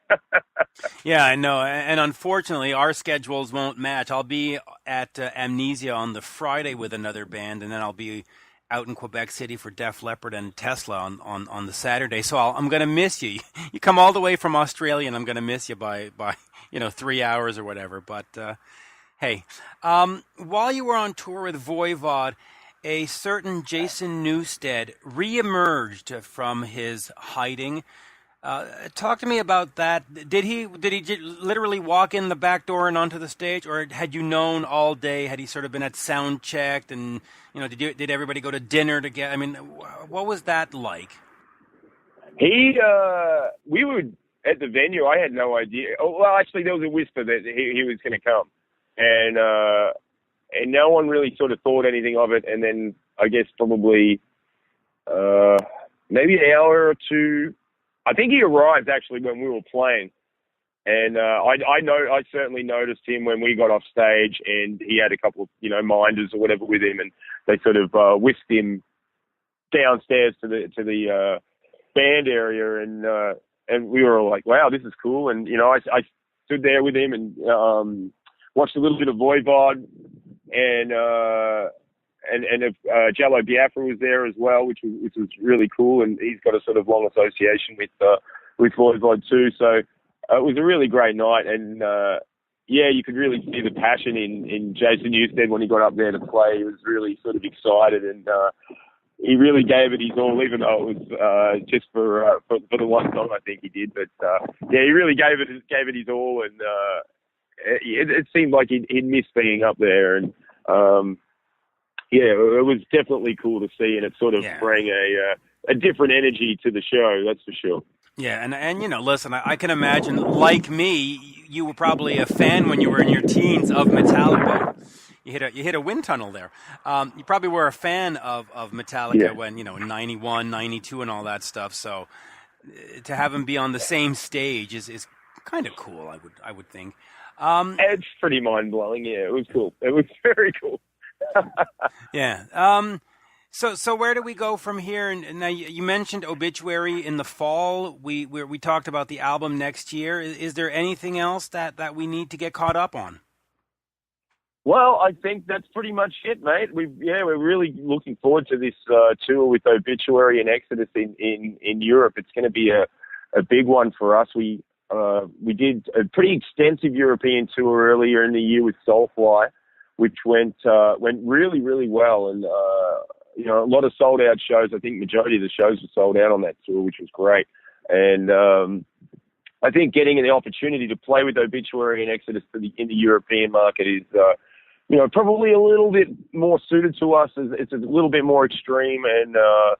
yeah, I know. And unfortunately, our schedules won't match. I'll be at Amnesia on the Friday with another band, and then I'll be out in Quebec City for Def Leppard and Tesla on the Saturday. So I'm going to miss you. You come all the way from Australia, and I'm going to miss you by 3 hours or whatever. But hey, while you were on tour with VoiVod, a certain Jason Newstead reemerged from his hiding. Talk to me about that. Did he literally walk in the back door and onto the stage, or had you known all day? Had he sort of been at sound checked, and did everybody go to dinner together? I mean, what was that like? We were at the venue. I had no idea. Oh, well, actually, there was a whisper that he was going to come, and no one really sort of thought anything of it. And then I guess probably maybe an hour or two. I think he arrived actually when we were playing, and I certainly noticed him when we got off stage, and he had a couple of minders or whatever with him, and they sort of whisked him downstairs to the band area, and we were all like, wow, this is cool. And I stood there with him and watched a little bit of VoiVod, and Jello Biafra was there as well, which was really cool, and he's got a sort of long association with VoiVod too. So it was a really great night, and you could really see the passion in Jason Newstead when he got up there to play. He was really sort of excited, and he really gave it his all, even though it was just for the one song I think he did. But he really gave it his all, and it seemed like he'd missed being up there, and it was definitely cool to see, and it sort of bring a different energy to the show, that's for sure. Yeah, and listen, I can imagine, like me, you were probably a fan when you were in your teens of Metallica. You hit a wind tunnel there. You probably were a fan of Metallica when, in 91, 92 and all that stuff. So to have him be on the same stage is kind of cool, I would think. It's pretty mind-blowing, yeah. It was cool. It was very cool. Yeah. So where do we go from here? And now you mentioned Obituary in the fall. We talked about the album next year. Is there anything else that we need to get caught up on? Well, I think that's pretty much it, mate. We're really looking forward to this tour with Obituary and Exodus in Europe. It's going to be a big one for us. We did a pretty extensive European tour earlier in the year with Soulfly, which went really, really well, and a lot of sold out shows. I think majority of the shows were sold out on that tour, which was great. And I think getting the opportunity to play with Obituary and Exodus in the European market is probably a little bit more suited to us. It's a little bit more extreme, and I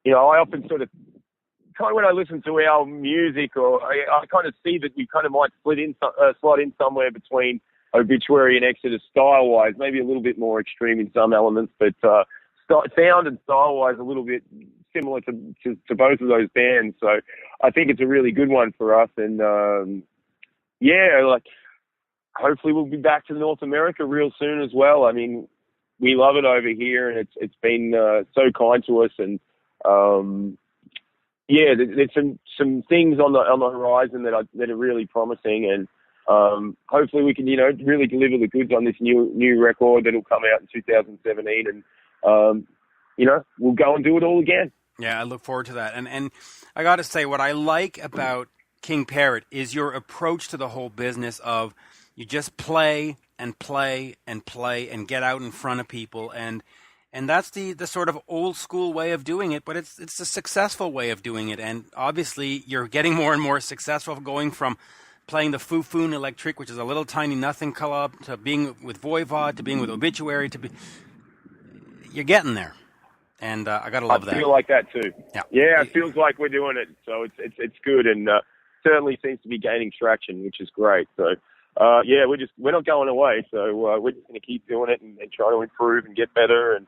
often sort of kind of when I listen to our music, or I kind of see that we kind of might slot in somewhere between Obituary and Exodus style-wise, maybe a little bit more extreme in some elements, but sound and style-wise a little bit similar to both of those bands. So I think it's a really good one for us, and hopefully we'll be back to North America real soon as well. I mean, we love it over here, and it's been so kind to us, and there's some things on the horizon that are really promising, and hopefully we can really deliver the goods on this new record that'll come out in 2017, and we'll go and do it all again. Yeah, I look forward to that. And I got to say, what I like about King Parrot is your approach to the whole business of you just play and play and play and get out in front of people, and that's the sort of old school way of doing it, but it's a successful way of doing it. And obviously you're getting more and more successful, going from playing the Foo-Foon Electric, which is a little tiny nothing club, to being with VoiVod, to being with Obituary, you're getting there. And I got to love that. I feel like that too. Yeah, it feels like we're doing it. So it's good, and certainly seems to be gaining traction, which is great. So we're not going away. So we're just going to keep doing it and try to improve and get better. And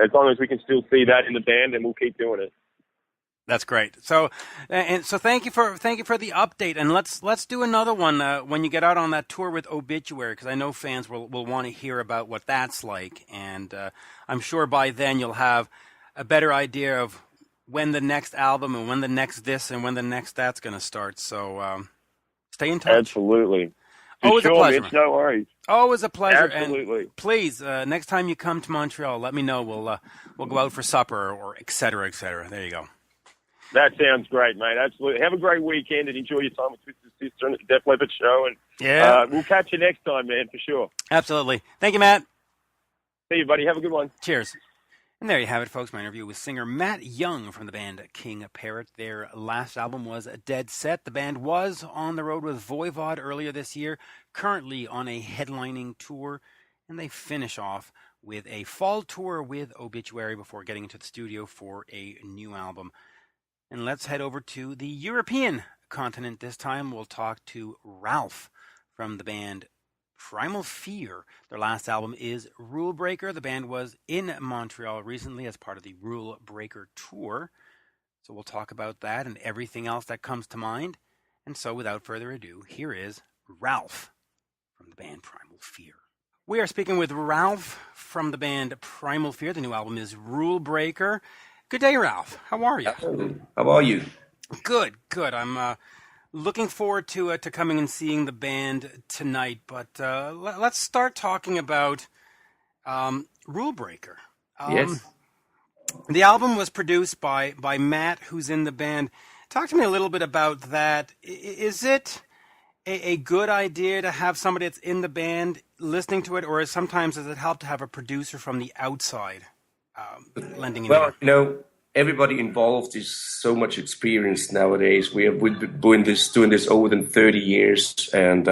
as long as we can still see that in the band, then we'll keep doing it. That's great. So thank you for the update, and let's do another one when you get out on that tour with Obituary, because I know fans will want to hear about what that's like, and I'm sure by then you'll have a better idea of when the next album and when the next this and when the next that's going to start. So stay in touch. Absolutely. Always a pleasure. Mitch, no worries. Always a pleasure. Absolutely. And please, next time you come to Montreal, let me know. We'll go out for supper or et cetera, et cetera. There you go. That sounds great, mate. Absolutely. Have a great weekend and enjoy your time with Twisted Sister and the Def Leppard show. And we'll catch you next time, man, for sure. Absolutely. Thank you, Matt. See you, buddy. Have a good one. Cheers. And there you have it, folks. My interview with singer Matt Young from the band King Parrot. Their last album was Dead Set. The band was on the road with VoiVod earlier this year, currently on a headlining tour, and they finish off with a fall tour with Obituary before getting into the studio for a new album. And let's head over to the European continent this time. We'll talk to Ralf from the band Primal Fear. Their last album is Rule Breaker. The band was in Montreal recently as part of the Rule Breaker tour. So we'll talk about that and everything else that comes to mind. And so without further ado, here is Ralf from the band Primal Fear. We are speaking with Ralf from the band Primal Fear. The new album is Rule Breaker. Good day, Ralf. How are you? How are you? Good. I'm looking forward to coming and seeing the band tonight. But let's start talking about Rule Breaker. Yes. The album was produced by Matt, who's in the band. Talk to me a little bit about that. Is it a good idea to have somebody that's in the band listening to it, or sometimes does it help to have a producer from the outside? Lending in everybody involved is so much experienced nowadays. We've been doing this over than 30 years, and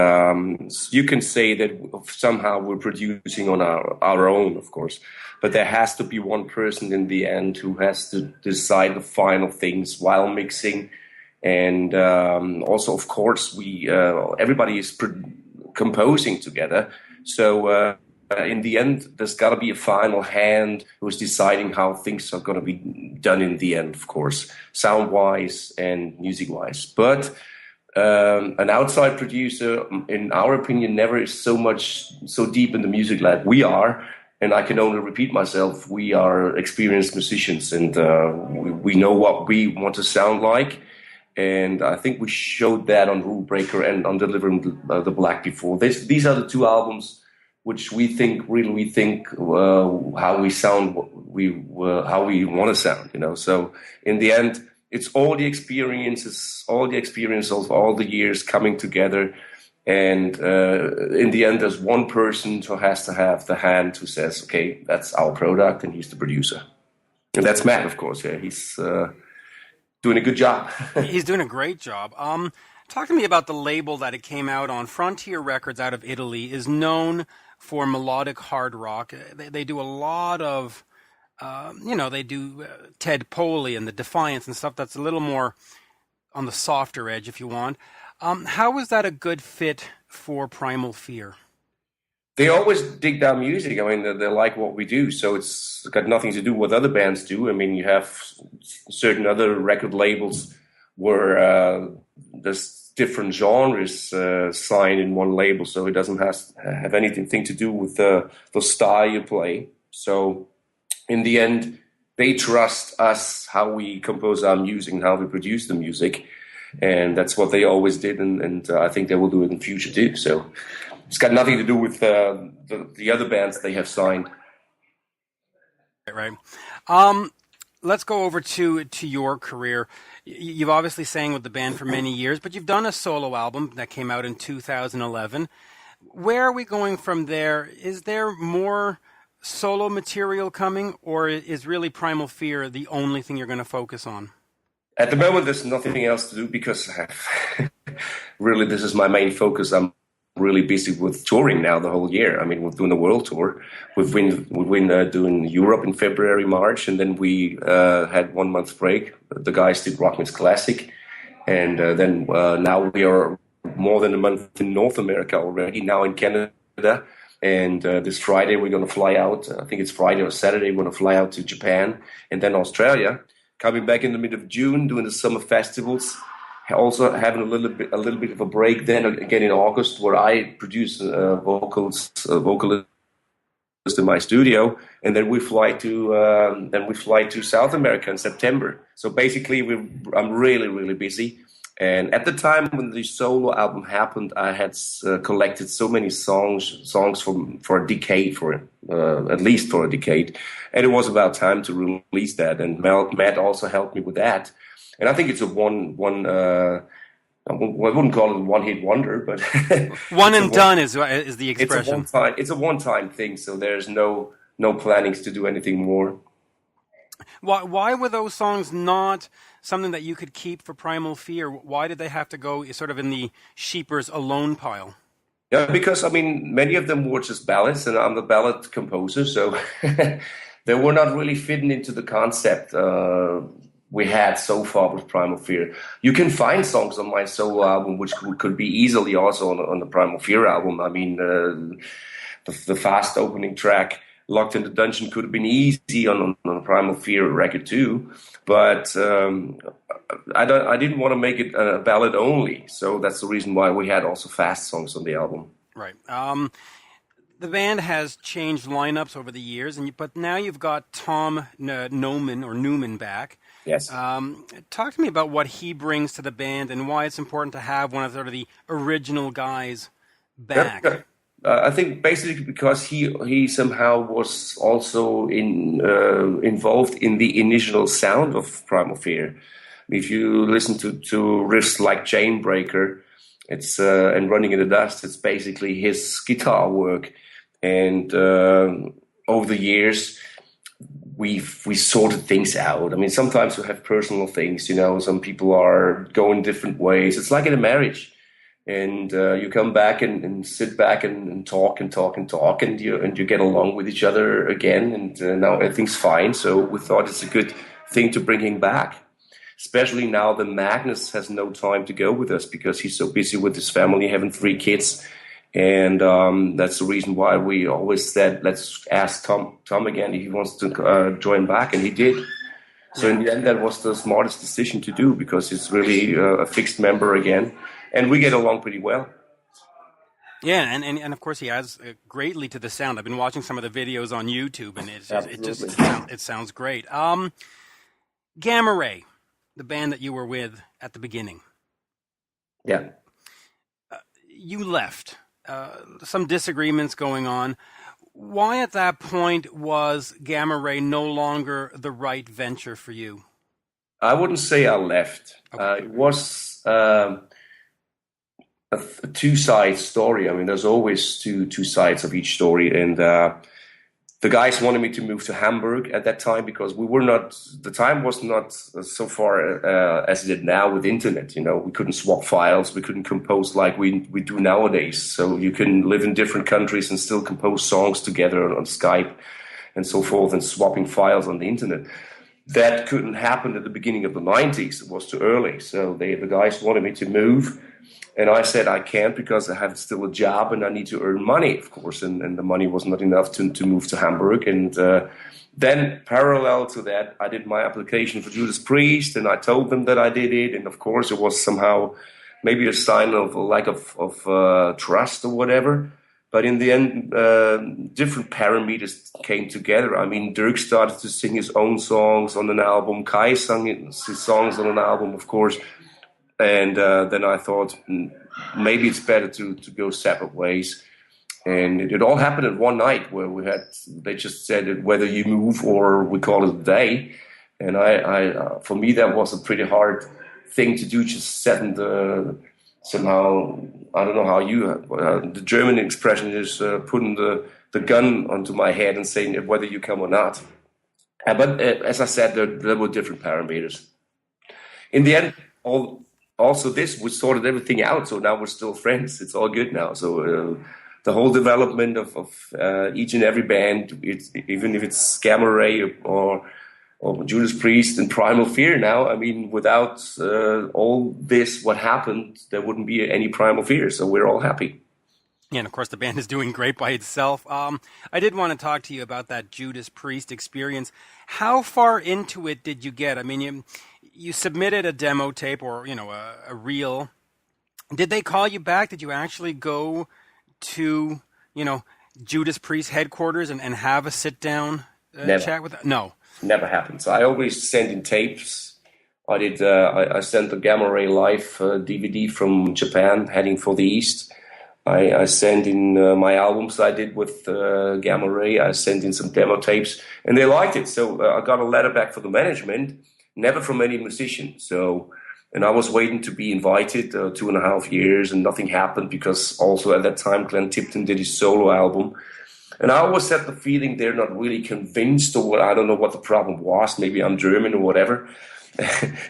you can say that somehow we're producing on our own, of course. But there has to be one person in the end who has to decide the final things while mixing, and also, of course, everybody is composing together. So. In the end, there's got to be a final hand who's deciding how things are going to be done in the end, of course, sound-wise and music-wise. But an outside producer, in our opinion, never is so deep in the music like we are. And I can only repeat myself, we are experienced musicians, and we know what we want to sound like. And I think we showed that on Rule Breaker and on Delivering the Black before. These are the two albums which we think how we sound, how we want to sound, So in the end, it's all the experience of all the years coming together, and in the end, there's one person who has to have the hand who says, "Okay, that's our product," and he's the producer, and that's Matt, of course. Yeah, he's doing a good job. He's doing a great job. Talk to me about the label that it came out on. Frontier Records out of Italy is known for melodic hard rock. They do a lot of, they do Ted Poley and the Defiance and stuff that's a little more on the softer edge, if you want. How is that a good fit for Primal Fear? They always dig that music. I mean, they like what we do, so it's got nothing to do with what other bands do. I mean, you have certain other record labels where there's different genres signed in one label, so it doesn't have anything to do with the style you play. So in the end, they trust us how we compose our music and how we produce the music, and that's what they always did, and I think they will do it in the future too. So it's got nothing to do with the other bands they have signed. Right. Let's go over to your career. You've obviously sang with the band for many years, but you've done a solo album that came out in 2011. Where are we going from there? Is there more solo material coming, or is really Primal Fear the only thing you're going to focus on? At the moment, there's nothing else to do because really this is my main focus. I'm really busy with touring now the whole year. I mean, we're doing a world tour. We've been doing Europe in February, March, and then we had 1 month break. The guys did Rockman's Classic, and then now we are more than a month in North America already, now in Canada. And this Friday we're going to fly out. I think it's Friday or Saturday. We're going to fly out to Japan and then Australia. Coming back in the middle of June, doing the summer festivals. Also having a little bit of a break then again in August, where I produce vocalist in my studio, and then we fly to South America in September. So basically, I'm really busy. And at the time when the solo album happened, I had collected so many songs for a decade, at least for a decade, and it was about time to release that. And Matt also helped me with that. And I think it's a I wouldn't call it a one-hit wonder, but one and done is the expression. It's a one-time thing, so there's no plannings to do anything more. Why were those songs not something that you could keep for Primal Fear? Why did they have to go sort of in the Scheepers alone pile? Yeah, because, I mean, many of them were just ballads, and I'm the ballad composer, so they were not really fitting into the concept we had so far with Primal Fear. You can find songs on my solo album which could be easily also on the Primal Fear album. I mean, the fast opening track, Locked in the Dungeon, could have been easy on the Primal Fear record too, but I didn't want to make it a ballad only, so that's the reason why we had also fast songs on the album. Right. The band has changed lineups over the years, but now you've got Tom Newman back. Yes. Talk to me about what he brings to the band and why it's important to have one of sort of the original guys back. Yeah. I think basically because he somehow was also involved in the initial sound of Primal Fear. If you listen to riffs like Chainbreaker, it's and Running in the Dust, it's basically his guitar work. And over the years, we sorted things out. I mean, sometimes we have personal things, some people are going different ways. It's like in a marriage. And you come back and sit back and talk and you get along with each other again. And now everything's fine. So we thought it's a good thing to bring him back, especially now that Magnus has no time to go with us because he's so busy with his family, having 3 kids. And that's the reason why we always said, let's ask Tom again if he wants to join back. And he did. So in the end, that was the smartest decision to do because he's really a fixed member again. And we get along pretty well. Yeah, and of course he adds greatly to the sound. I've been watching some of the videos on YouTube, and it sounds great. Gamma Ray, the band that you were with at the beginning. Yeah. You left. Some disagreements going on. Why at that point was Gamma Ray no longer the right venture for you? I wouldn't say I left. Okay. It was a two-side story. I mean, there's always two sides of each story. And the guys wanted me to move to Hamburg at that time because the time was not so far as it is now with internet. We couldn't swap files. We couldn't compose like we do nowadays. So you can live in different countries and still compose songs together on Skype and so forth and swapping files on the internet. That couldn't happen at the beginning of the 90s. It was too early. So the guys wanted me to move. And I said I can't because I have still a job and I need to earn money, of course. And the money was not enough to move to Hamburg. And then parallel to that, I did my application for Judas Priest and I told them that I did it. And of course, it was somehow maybe a sign of a lack of trust or whatever. But in the end, different parameters came together. I mean, Dirk started to sing his own songs on an album. Kai sang his songs on an album, of course. And then I thought maybe it's better to go separate ways. And it all happened at one night where they just said whether you move or we call it a day. And I for me, that was a pretty hard thing to do, just setting somehow, I don't know how the German expression is putting the gun onto my head and saying whether you come or not. But as I said, there were different parameters. In the end, also this, we sorted everything out, so now we're still friends. It's all good now. So the whole development of each and every band, even if it's Gamma Ray or Judas Priest and Primal Fear now, I mean, without all this, what happened, there wouldn't be any Primal Fear, so we're all happy. Yeah, and of course the band is doing great by itself. I did want to talk to you about that Judas Priest experience. How far into it did you get? I mean, you submitted a demo tape or, a reel. Did they call you back? Did you actually go to, Judas Priest headquarters and have a sit-down chat with them? No. Never happened. So I always send in tapes. I did. I sent the Gamma Ray Live DVD from Japan, heading for the East. I sent in my albums I did with Gamma Ray. I sent in some demo tapes, and they liked it. So I got a letter back from the management, never from any musician. So, and I was waiting to be invited 2.5 years, and nothing happened because also at that time Glenn Tipton did his solo album. And I always had the feeling they're not really convinced, or I don't know what the problem was. Maybe I'm German or whatever.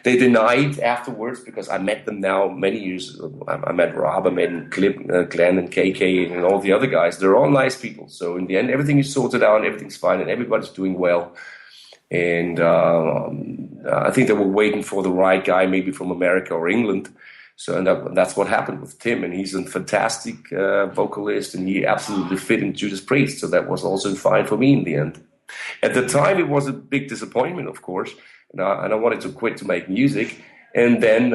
They denied afterwards because I met them now many years ago. I met Rob, I met Glenn and KK and all the other guys. They're all nice people. So in the end, everything is sorted out and everything's fine and everybody's doing well. And I think they were waiting for the right guy, maybe from America or England. So and that's what happened with Tim. And he's a fantastic vocalist and he absolutely fit in Judas Priest. So that was also fine for me in the end. At the time, it was a big disappointment, of course. And I wanted to quit to make music. And then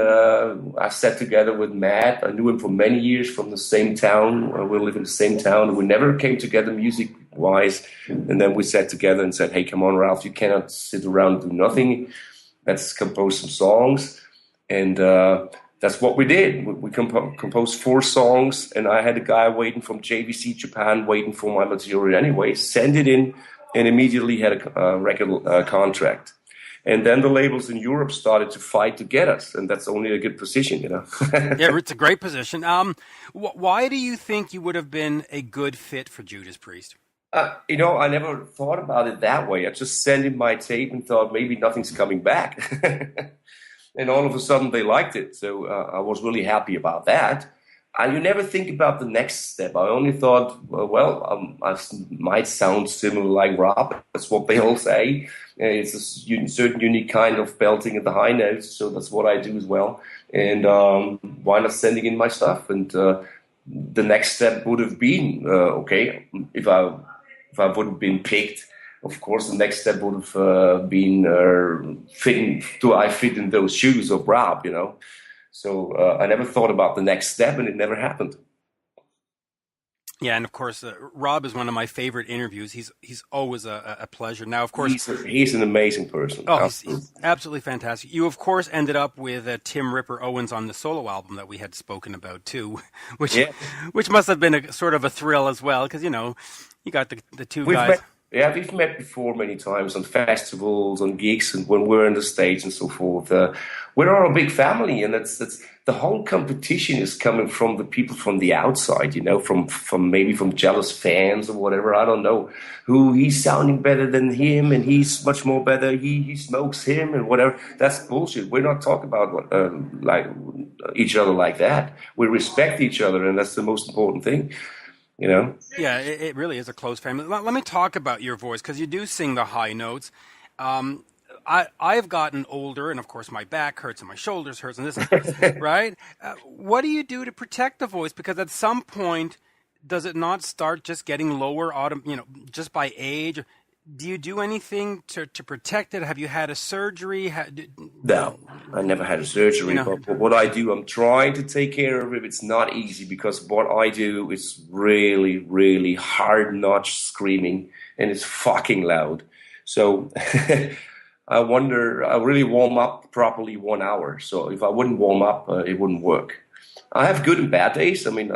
I sat together with Matt. I knew him for many years from the same town. We live in the same town. We never came together music-wise. And then we sat together and said, hey, come on, Ralf, you cannot sit around and do nothing. Let's compose some songs. And that's what we did. We composed 4 songs. And I had a guy waiting from JVC Japan, waiting for my material anyway, send it in, and immediately had a record contract. And then the labels in Europe started to fight to get us, and that's only a good position, Yeah, it's a great position. Why do you think you would have been a good fit for Judas Priest? I never thought about it that way. I just sent in my tape and thought maybe nothing's coming back. And all of a sudden they liked it, so I was really happy about that. And you never think about the next step. I only thought, I might sound similar like Rob. That's what they all say. It's a certain unique kind of belting at the high notes, so that's what I do as well. And why not sending in my stuff? And the next step would have been, if I wouldn't been picked, of course, the next step would have been fitting. Do I fit in those shoes of Rob? So I never thought about the next step, and it never happened. Yeah, and of course, Rob is one of my favorite interviews. He's always a pleasure. Now, of course, he's an amazing person. Oh, he's absolutely fantastic. You, of course, ended up with Tim Ripper Owens on the solo album that we had spoken about too, which must have been a sort of a thrill as well, because you got the two guys. We've met before many times on festivals, on gigs, and when we're on the stage and so forth. We're all a big family, and that's the whole competition is coming from the people from the outside, from jealous fans or whatever. I don't know who he's sounding better than him, and he's much more better. He smokes him and whatever. That's bullshit. We're not talking about like each other like that. We respect each other, and that's the most important thing. Yeah, it really is a close family. Let me talk about your voice, because you do sing the high notes. I've gotten older, and of course my back hurts and my shoulders hurts, and this, right? What do you do to protect the voice? Because at some point, does it not start just getting lower, just by age? Do you do anything to protect it? Have you had a surgery? No, I never had a surgery. But what I do, I'm trying to take care of it. It's not easy because what I do is really, really hard-notch screaming, and it's fucking loud. So I really warm up properly 1 hour. So if I wouldn't warm up, it wouldn't work. I have good and bad days. I mean,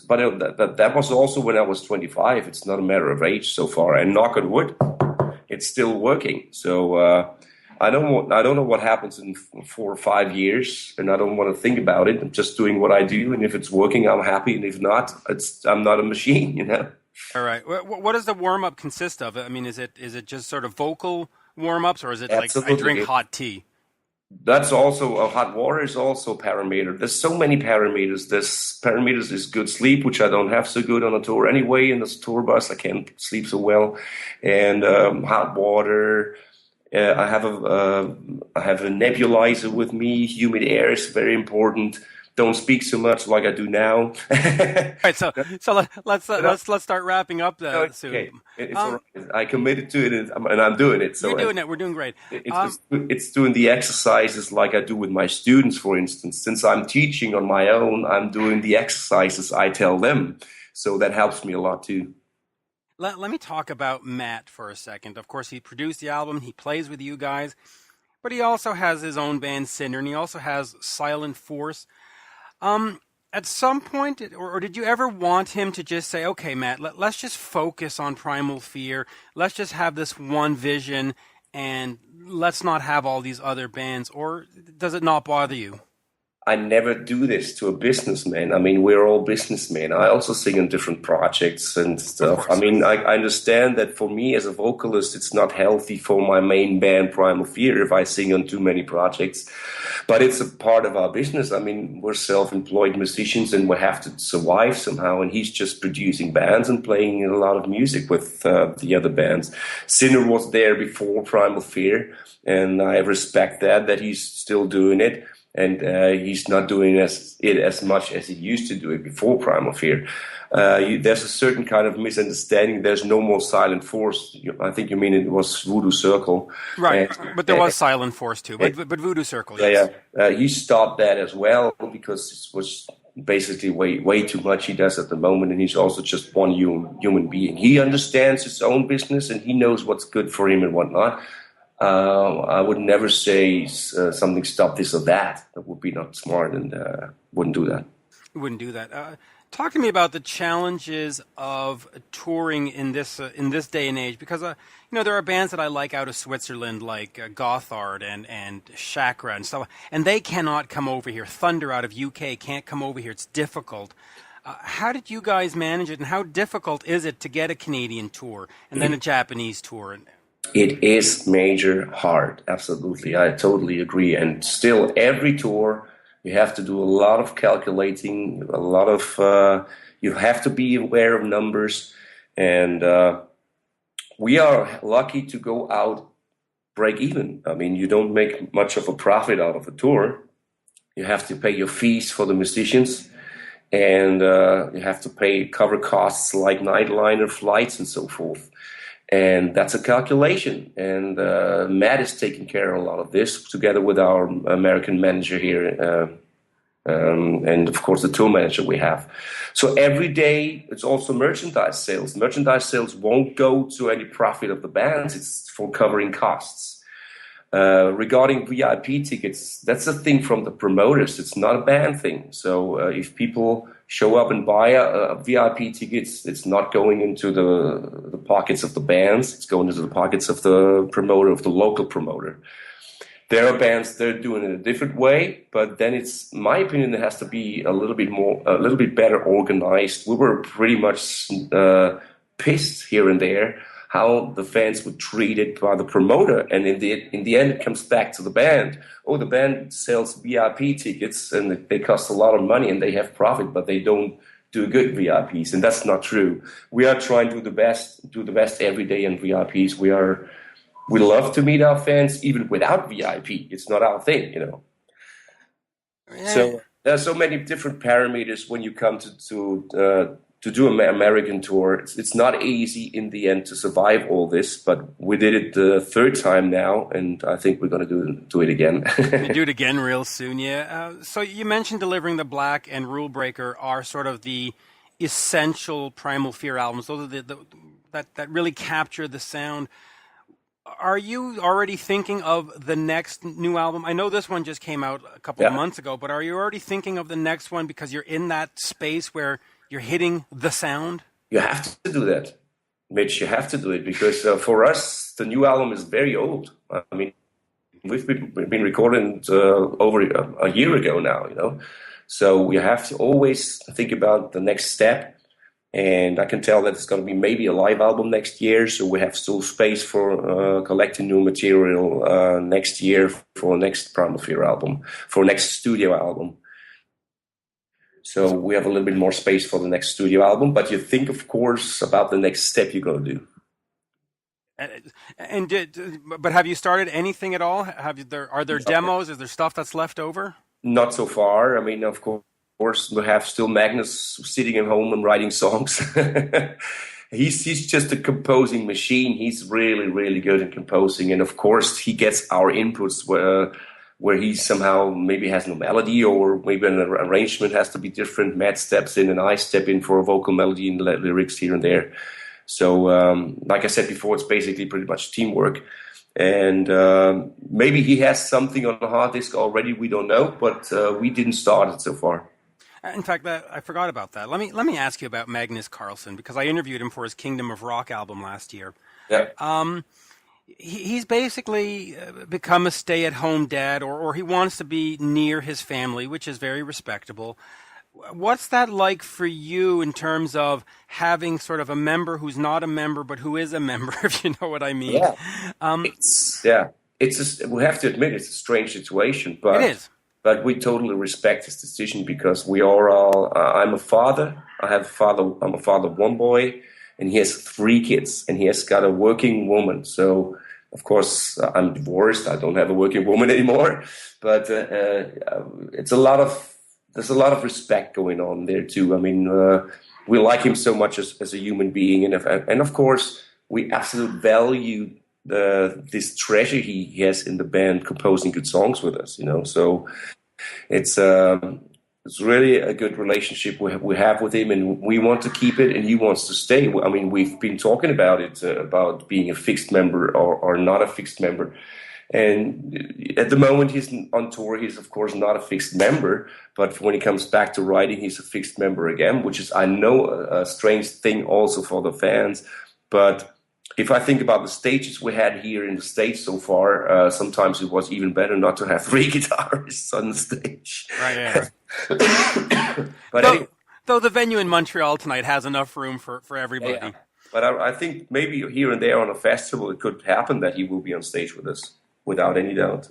but that was also when I was 25. It's not a matter of age so far. And knock on wood, it's still working. So I don't know what happens in 4 or 5 years, and I don't want to think about it. I'm just doing what I do, and if it's working, I'm happy. And if not, I'm not a machine, All right. What does the warm up consist of? I mean, is it just sort of vocal warm ups, or is it Absolutely. Like I drink hot tea? That's also hot water is also a parameter. There's so many parameters. There's parameters is good sleep, which I don't have so good on a tour anyway. In this tour bus, I can't sleep so well, and hot water. I have a nebulizer with me. Humid air is very important. Don't speak so much like I do now. All right, so let's start wrapping up soon. Okay, it's all right. I committed to it, and I'm doing it. So you're doing it. We're doing great. It's doing the exercises like I do with my students, for instance. Since I'm teaching on my own, I'm doing the exercises I tell them. So that helps me a lot too. Let me talk about Matt for a second. Of course, he produced the album. He plays with you guys, but he also has his own band, Cinder, and he also has Silent Force. At some point, or did you ever want him to just say, okay, Matt, let's just focus on Primal Fear. Let's just have this one vision, and let's not have all these other bands? Or does it not bother you? I never do this to a businessman. I mean, we're all businessmen. I also sing in different projects and stuff. I mean, I understand that for me as a vocalist, it's not healthy for my main band, Primal Fear, if I sing on too many projects. But it's a part of our business. I mean, we're self-employed musicians and we have to survive somehow. And he's just producing bands and playing a lot of music with the other bands. Sinner was there before Primal Fear, and I respect that he's still doing it. And he's not doing it as much as he used to do it before Primal Fear. There's a certain kind of misunderstanding. There's no more Silent Force. I think you mean it was Voodoo Circle. Right, but there was Silent Force too, but Voodoo Circle, yes. Yeah. He stopped that as well because it was basically way too much he does at the moment, and he's also just one human being. He understands his own business, and he knows what's good for him and whatnot. I would never say something stop this or that. That would be not smart, and wouldn't do that. Wouldn't do that. Talk to me about the challenges of touring in this day and age, because there are bands that I like out of Switzerland, like Gothard and Chakra and stuff, and they cannot come over here. Thunder out of UK can't come over here. It's difficult. How did you guys manage it, and how difficult is it to get a Canadian tour and then a Japanese tour? It is major hard, absolutely. I totally agree. And still, every tour, you have to do a lot of calculating, a lot of, you have to be aware of numbers. And we are lucky to go out break even. I mean, you don't make much of a profit out of a tour. You have to pay your fees for the musicians, and you have to cover costs like nightliner flights and so forth. And that's a calculation. And Matt is taking care of a lot of this together with our American manager here, and of course the tour manager we have. So every day it's also merchandise sales. Merchandise sales won't go to any profit of the bands. It's for covering costs. Regarding VIP tickets, that's a thing from the promoters. It's not a band thing. So if people show up and buy a VIP tickets, it's not going into the pockets of the bands. It's going into the pockets of the promoter, of the local promoter. There are bands that are doing it a different way, but then it's, in my opinion, it has to be a little bit better organized. We were pretty much pissed here and there how the fans were treated by the promoter, and in the end, it comes back to the band. Oh, the band sells VIP tickets, and they cost a lot of money, and they have profit, but they don't do good VIPs, and that's not true. We are trying to do the best every day in VIPs. We love to meet our fans even without VIP. It's not our thing, Yeah. So there are so many different parameters when you come to do an American tour. It's not easy in the end to survive all this, but we did it the third time now, and I think we're going to do it again. You do it again real soon, yeah. So you mentioned Delivering the Black and Rule Breaker are sort of the essential Primal Fear albums. Those are that really capture the sound. Are you already thinking of the next new album? I know this one just came out a couple of months ago, but are you already thinking of the next one because you're in that space where you're hitting the sound? You have to do that, Mitch. You have to do it because for us, the new album is very old. I mean, we've been recording over a year ago now, So we have to always think about the next step. And I can tell that it's going to be maybe a live album next year, so we have still space for collecting new material next year for next Primal Fear album, for next studio album. So we have a little bit more space for the next studio album, but you think, of course, about the next step you're going to do. But have you started anything at all? Are there demos? Is there stuff that's left over? Not so far. I mean, of course, we have still Magnus sitting at home and writing songs. He's just a composing machine. He's really, really good at composing. And of course, he gets our inputs where he somehow maybe has no melody, or maybe an arrangement has to be different. Matt steps in and I step in for a vocal melody and lyrics here and there. So, like I said before, it's basically pretty much teamwork. And maybe he has something on the hard disk already. We don't know, but we didn't start it so far. In fact, I forgot about that. Let me ask you about Magnus Carlsen, because I interviewed him for his Kingdom of Rock album last year. Yeah. He's basically become a stay-at-home dad, or he wants to be near his family, which is very respectable. What's that like for you in terms of having sort of a member who's not a member but who is a member, if you know what I mean? Yeah. We have to admit it's a strange situation, but it is. But we totally respect his decision, because we are all. I'm a father. I'm a father of one boy, and he has 3 kids, and he has got a working woman. So, of course, I'm divorced. I don't have a working woman anymore. But there's a lot of respect going on there too. I mean, we like him so much as a human being, and of course, we absolutely value this treasure he has in the band, composing good songs with us. So it's really a good relationship we have with him, and we want to keep it, and he wants to stay. I mean, we've been talking about it, about being a fixed member or not a fixed member. And at the moment he's on tour, he's of course not a fixed member, but when he comes back to writing, he's a fixed member again, which is, I know, a strange thing also for the fans. But if I think about the stages we had here in the States so far, sometimes it was even better not to have 3 guitarists on the stage. Right, yeah. But though the venue in Montreal tonight has enough room for everybody. Yeah. But I think maybe here and there on a festival it could happen that he will be on stage with us, without any doubt.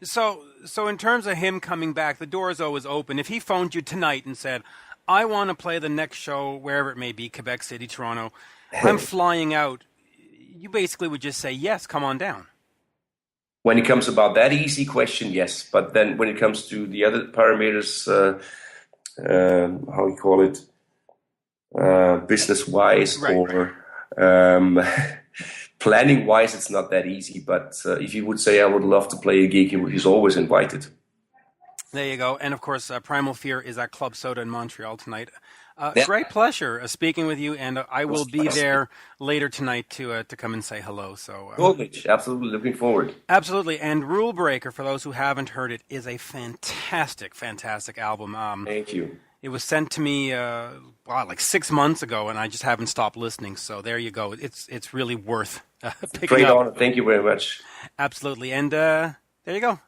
So in terms of him coming back, the door is always open. If he phoned you tonight and said, I want to play the next show, wherever it may be, Quebec City, Toronto, I'm flying out, you basically would just say, yes, come on down. When it comes about that easy question, yes. But then when it comes to the other parameters, how you call it, business-wise, right, or planning-wise, it's not that easy. But if you would say, I would love to play a gig, he's always invited. There you go. And, of course, Primal Fear is at Club Soda in Montreal tonight. Yeah. Great pleasure speaking with you, and I will be there later tonight to come and say hello. So, cool, Mitch. Absolutely looking forward. Absolutely. And Rule Breaker, for those who haven't heard it, is a fantastic, fantastic album. Thank you. It was sent to me like 6 months ago, and I just haven't stopped listening. So there you go. It's really worth picking Great up. honor. Thank you very much. Absolutely. And there you go.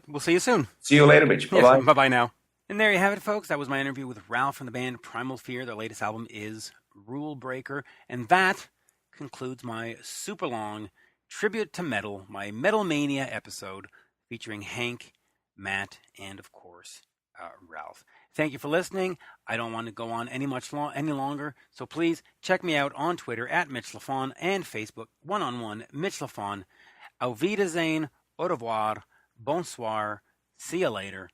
We'll see you soon. See you later, Mitch. Bye-bye. Yes, bye-bye now. And there you have it, folks. That was my interview with Ralf from the band Primal Fear. Their latest album is Rule Breaker. And that concludes my super long tribute to metal, my Metal Mania episode featuring Hank, Matt, and, of course, Ralf. Thank you for listening. I don't want to go on any longer, so please check me out on Twitter at Mitch Lafon and Facebook, one-on-one, Mitch Lafon. Auf Wiedersehen, au revoir, bonsoir, see you later,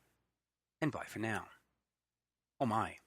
and bye for now. Oh my.